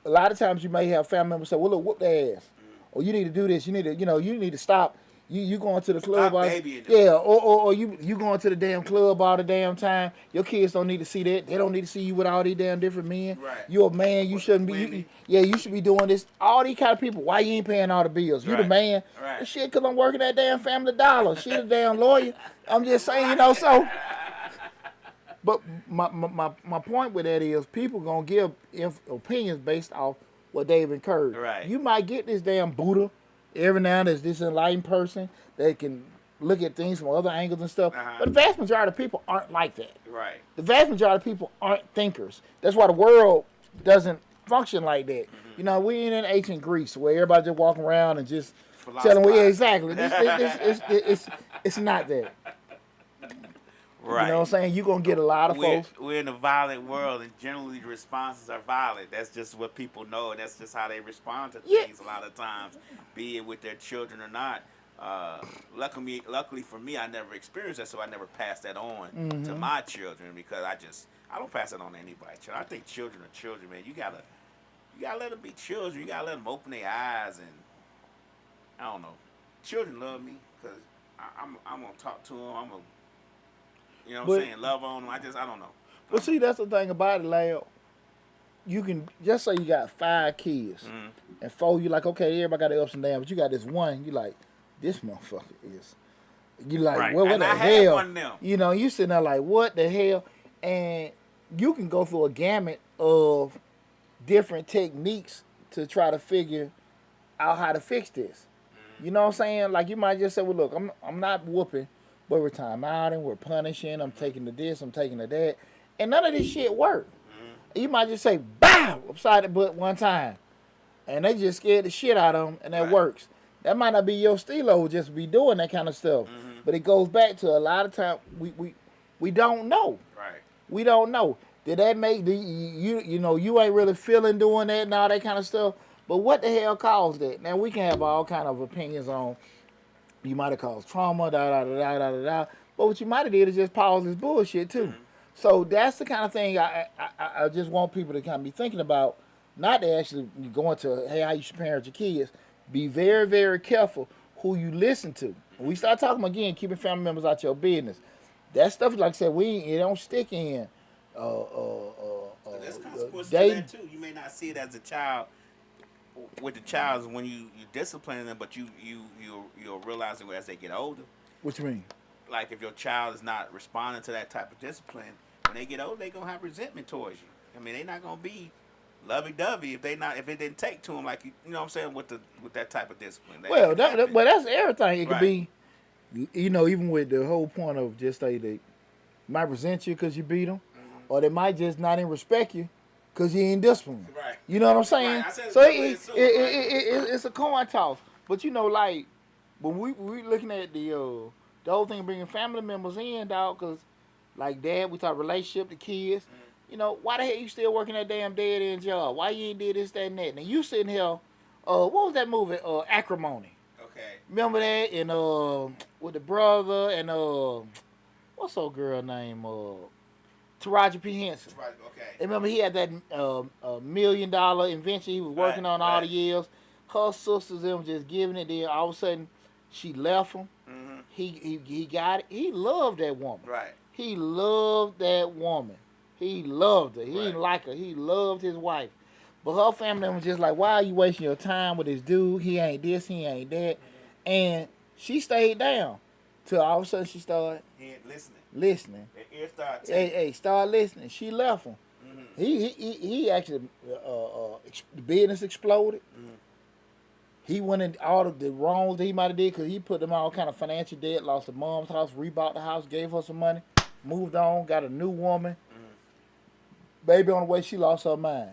a lot of times you may have family members say, well, look, whoop their ass. Or you need to do this. You need to, you need to stop. You going to the club Stop all babying them. yeah, or you going to the damn club all the damn time. Your kids don't need to see that. They don't need to see you with all these damn different men. Right. You're a man. You shouldn't be. Women. You should be doing this. All these kind of people. Why you ain't paying all the bills? You the Right. man. Right. Well, shit, cause I'm working at damn Family Dollar. She the damn lawyer. I'm just saying, so. But my point with that is people gonna give opinions based off what they've incurred. Right. You might get this damn Buddha every now and then, this enlightened person that can look at things from other angles and stuff. Uh-huh. But the vast majority of people aren't like that. Right. The vast majority of people aren't thinkers. That's why the world doesn't function like that. Mm-hmm. We ain't in ancient Greece where everybody just walking around and just Philosophize. telling exactly. It's not that. Right. You know what I'm saying? You're going to get a lot of folks. We're in a violent world, and generally the responses are violent. That's just what people know, and that's just how they respond to things a lot of times, be it with their children or not. Luckily for me, I never experienced that, so I never passed that on to my children because I don't pass it on to anybody. I think children are children, man. You gotta let them be children. You gotta let them open their eyes, and I don't know. Children love me because I'm gonna talk to them. I'm gonna what I'm saying? Love on them. I don't know. But see, that's the thing about it, Leo. You can just say you got 5 kids, and 4, you like, okay, everybody got their ups and downs, but you got this one, you like, this motherfucker is. You like, Right. what And the I had hell? one of them. You sitting there like, what the hell? And you can go through a gamut of different techniques to try to figure out how to fix this. You know what I'm saying? Like, you might just say, well, look, I'm not whooping. But we're time outing, we're punishing, I'm taking to this, I'm taking to that. And none of this shit work. You might just say, bow, upside the butt one time. And they just scared the shit out of them, and that works. That might not be your stilo, just be doing that kind of stuff. But it goes back to a lot of time, we don't know. Right. We don't know. Did that make, you ain't really feeling doing that and all that kind of stuff. But what the hell caused that? Now, we can have all kind of opinions on, you might have caused trauma, da. But what you might have did is just pause this bullshit too. So that's the kind of thing I just want people to kind of be thinking about, not to actually go into, hey, how you should parent your kids. Be very, very careful who you listen to. When we start talking again, keeping family members out your business. That stuff, like I said, it don't stick in. There's consequences to that too. You may not see it as a child. With the child, when you discipline them, but you'll realize it as they get older. What you mean? Like if your child is not responding to that type of discipline, when they get older, they're gonna have resentment towards you. I mean, they're not gonna be lovey-dovey if it didn't take to them like you know what I'm saying with that type of discipline. Well, that's everything. It could be, even with the whole point of just say they might resent you because you beat them, or they might just not even respect you because you ain't disciplined. Right. You know what I'm saying? Right. So it's a coin toss. But like when we looking at the The whole thing of bringing family members in, dog, because like dad, we talk relationship, the kids. You know, why the hell you still working that damn dead end job? Why you ain't did this, that, and that? Now you sitting here, what was that movie? Acrimony. Okay. Remember that? And with the brother and what's old girl name? Taraji P Henson. Right. Okay. And remember he had that $1 million invention he was Right. working on all the Right. years. Her sisters them just giving it. Then all of a sudden, she left him. Mm-hmm. He got it. He loved that woman. Right. He loved that woman. He loved her. He Right. didn't like her. He loved his wife. But her family was just like, why are you wasting your time with this dude? He ain't this, he ain't that. And she stayed down. Till all of a sudden she started He ain't listening. listening. The ear started Hey, taking. hey, start listening. She left him. Mm-hmm. He actually, the business exploded. Mm-hmm. He went in all of the wrongs that he might have did because he put them all kind of financial debt, lost the mom's house, rebought the house, gave her some money, moved on, got a new woman. Mm-hmm. Baby on the way, she lost her mind.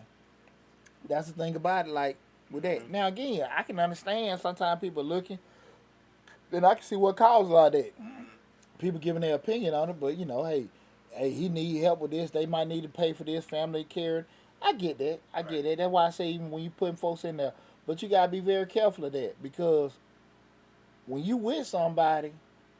That's the thing about it, like, with that. Mm-hmm. Now, again, I can understand sometimes people looking, then I can see what causes all that. Mm-hmm. People giving their opinion on it, but, you know, hey, he need help with this. They might need to pay for this, family care. I get that. I get that. That's why I say even when you putting folks in there, but you got to be very careful of that because when you with somebody,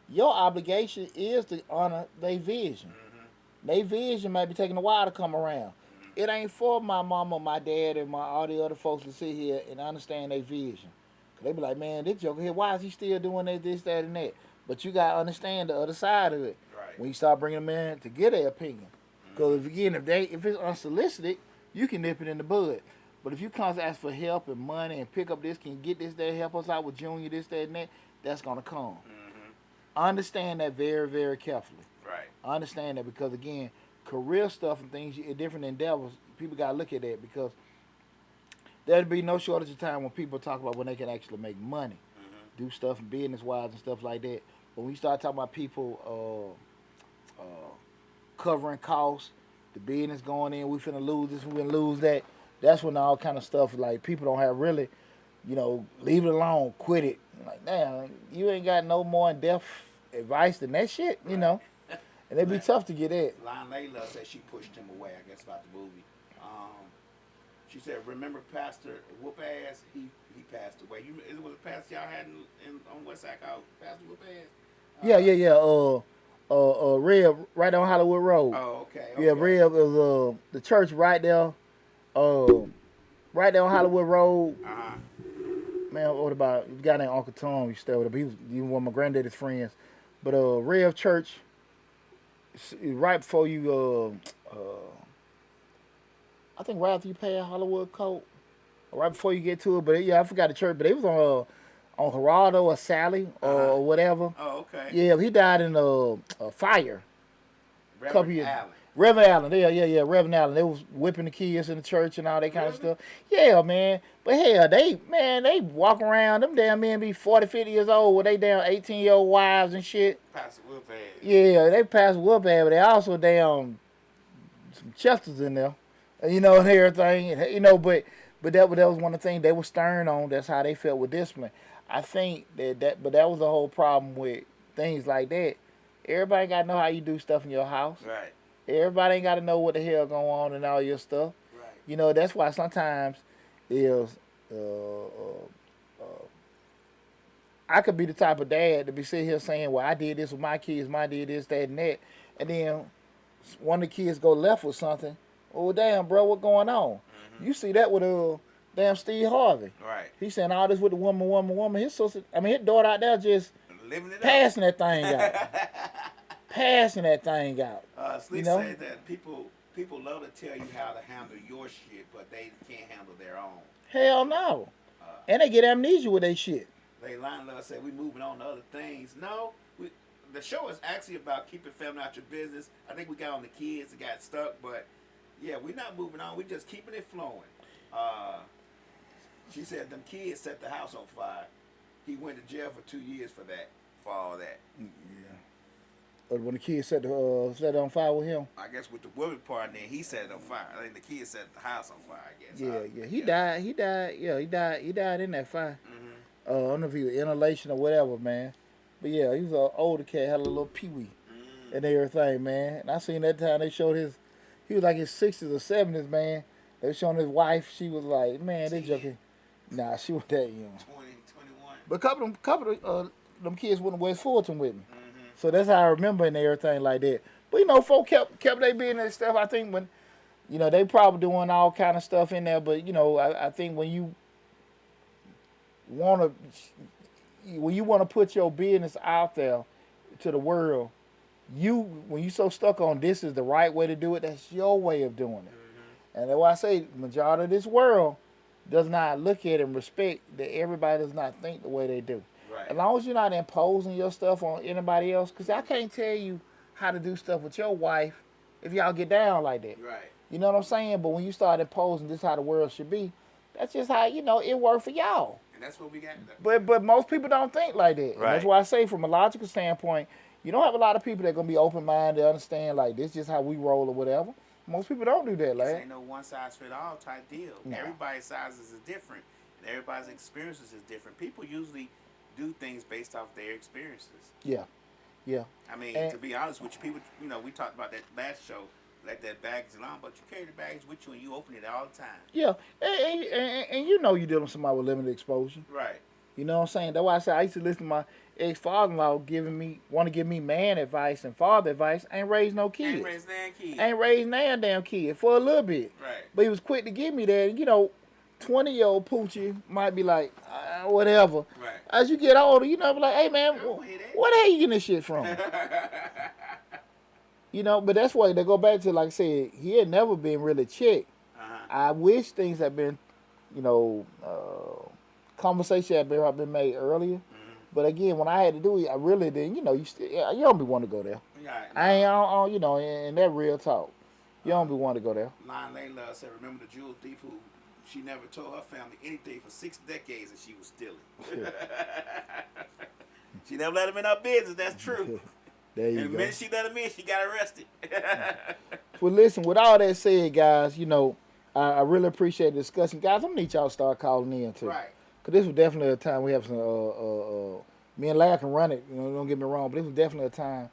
your obligation is to honor their vision. Mm-hmm. Their vision might be taking a while to come around. Mm-hmm. It ain't for my mama, my dad, and all the other folks to sit here and understand their vision. Cause they be like, man, this joker here, why is he still doing this, that, and that? But you got to understand the other side of it. Right. When you start bringing them in to get their opinion. Because if it's unsolicited, you can nip it in the bud. But if you come to ask for help and money and pick up this, can you get this, that, help us out with Junior, this, that, and that, that's going to come. Mm-hmm. Understand that very, very carefully. Right. Understand that because, again, career stuff and things, different endeavors, people got to look at that because there'll be no shortage of time when people talk about when they can actually make money, do stuff business-wise and stuff like that. But when you start talking about people covering costs, the business going in, we finna lose this, we finna lose that, that's when all kind of stuff, like, people don't have really, you know, leave it alone, quit it. Like, damn, you ain't got no more in-depth advice than that shit, you know. And it'd be tough to get that. Lon Layla said she pushed him away, I guess, about the movie. She said, remember Pastor Whoop Ass? He passed away. It was a pastor y'all had on West Side called Pastor Whoop Ass? Yeah. Rev, right on Hollywood Road. Oh, okay. Yeah, Rev was the church right there. Right there on Hollywood Road. Uh-huh. Man, what about a guy named Uncle Tom? You stayed with him. He was one of my granddaddy's friends. But Rev Church, right before you, I think right after you pass Hollywood Coat, or right before you get to it. But yeah, I forgot the church. But it was on Geraldo or Sally or whatever. Oh, okay. Yeah, he died in a fire. Reverend Allen. Reverend Allen, yeah, Reverend Allen. They was whipping the kids in the church and all that kind of stuff. Yeah, man. But hell, they walk around, them damn men be 40, 50 years old with they damn 18-year-old wives and shit. Pastor Whoop Ass. Yeah, they pass whoop ass, but they also damn some chesters in there. You know, and everything. You know, but that was one of the things they were stern on. That's how they felt with discipline. I think but that was the whole problem with things like that. Everybody got to know how you do stuff in your house. Right. Everybody ain't got to know what the hell going on and all your stuff. Right. You know, that's why sometimes I could be the type of dad to be sitting here saying, well, I did this with my kids, I did this, that, and that. And then one of the kids go left with something. Oh, damn, bro, what going on? Mm-hmm. You see that with damn Steve Harvey. Right. He saying all this with the woman. His daughter out there just living it passing that thing out. Passing that thing out. Sleep said that people love to tell you how to handle your shit, but they can't handle their own. Hell no. And they get amnesia with their shit. They line up said we moving on to other things. No, the show is actually about keeping family out your business. I think we got on the kids and got stuck, but yeah, we're not moving on. We're just keeping it flowing. She said them kids set the house on fire. He went to jail for 2 years for all that. Yeah. But when the kids set it on fire with him. I guess with the woman part, then he set it on fire. I think the kids set the house on fire. I guess. Yeah. He died. Yeah, he died in that fire. Mm-hmm. I don't know if he was inhalation or whatever, man. But yeah, he was an older cat, had a little peewee and everything, man. And I seen that time they showed his, he was like his 60s or 70s, man. They showing his wife. She was like, man, they 10, joking. Nah, she was that young. 20, 21. But a couple of them kids went to West Fulton with me. Mm-hmm. So that's how I remember and everything like that. But folk kept their business and stuff. I think when they probably doing all kind of stuff in there. But I think wanna when you want to put your business out there to the world, when you so stuck on this is the right way to do it, that's your way of doing it. Mm-hmm. And that's why I say majority of this world does not look at and respect that everybody does not think the way they do. Right. As long as you're not imposing your stuff on anybody else, because I can't tell you how to do stuff with your wife if y'all get down like that. Right. You know what I'm saying? But when you start imposing this how the world should be, that's just how it worked for y'all. And that's what we got. But most people don't think like that. Right. That's why I say from a logical standpoint, you don't have a lot of people that are gonna be open minded, understand like this is just how we roll or whatever. Most people don't do that, This like. ain't no one size fit all type deal. No. Everybody's sizes is different, and everybody's experiences is different. People usually do things based off their experiences. Yeah. I mean, And- to be honest with you, people, we talked about that last show, like that baggage along, but you carry the baggage with you and you open it all the time. Yeah, and you're dealing with somebody with limited exposure. Right. You know what I'm saying? That's why I said I used to listen to my ex-father-in-law want to give me man advice and father advice. Ain't raised no kids. Ain't raised damn kids. Ain't raised damn kid for a little bit. Right. But he was quick to give me that. 20-year-old Poochie might be like, whatever. Right. As you get older, be like, hey man, I don't hear that. where the hell you getting this shit from? But that's why they go back to, like I said, he had never been really checked. Uh-huh. I wish things had been, conversation had been made earlier. Mm-hmm. But again, when I had to do it, I really didn't. You don't be want to go there. Right. I ain't, in that real talk. You don't be want to go there. Lion Layla said, remember the jewel thief who she never told her family anything for 6 decades and she was stealing. She never let him in her business. That's true. There you And the go. minute she let him in, she got arrested. Well, listen, with all that said, guys, I really appreciate the discussion. Guys, I'm going to need y'all to start calling in, too. Right. Because this was definitely a time we have some, me and Larry can run it, don't get me wrong, but this was definitely a time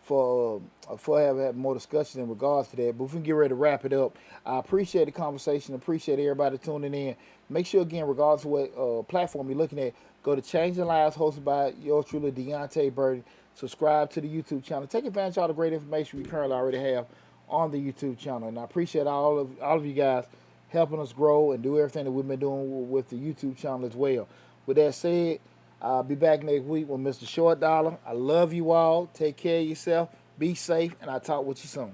for having more discussion in regards to that. But if we can get ready to wrap it up, I appreciate the conversation, appreciate everybody tuning in. Make sure, again, regardless of what platform you're looking at, go to Changing Lives, hosted by yours truly, Deonte Burton. Subscribe to the YouTube channel. Take advantage of all the great information we currently already have on the YouTube channel. And I appreciate all of you guys helping us grow and do everything that we've been doing with the YouTube channel as well. With that said, I'll be back next week with Mr. Short Dollar. I love you all. Take care of yourself. Be safe, and I'll talk with you soon.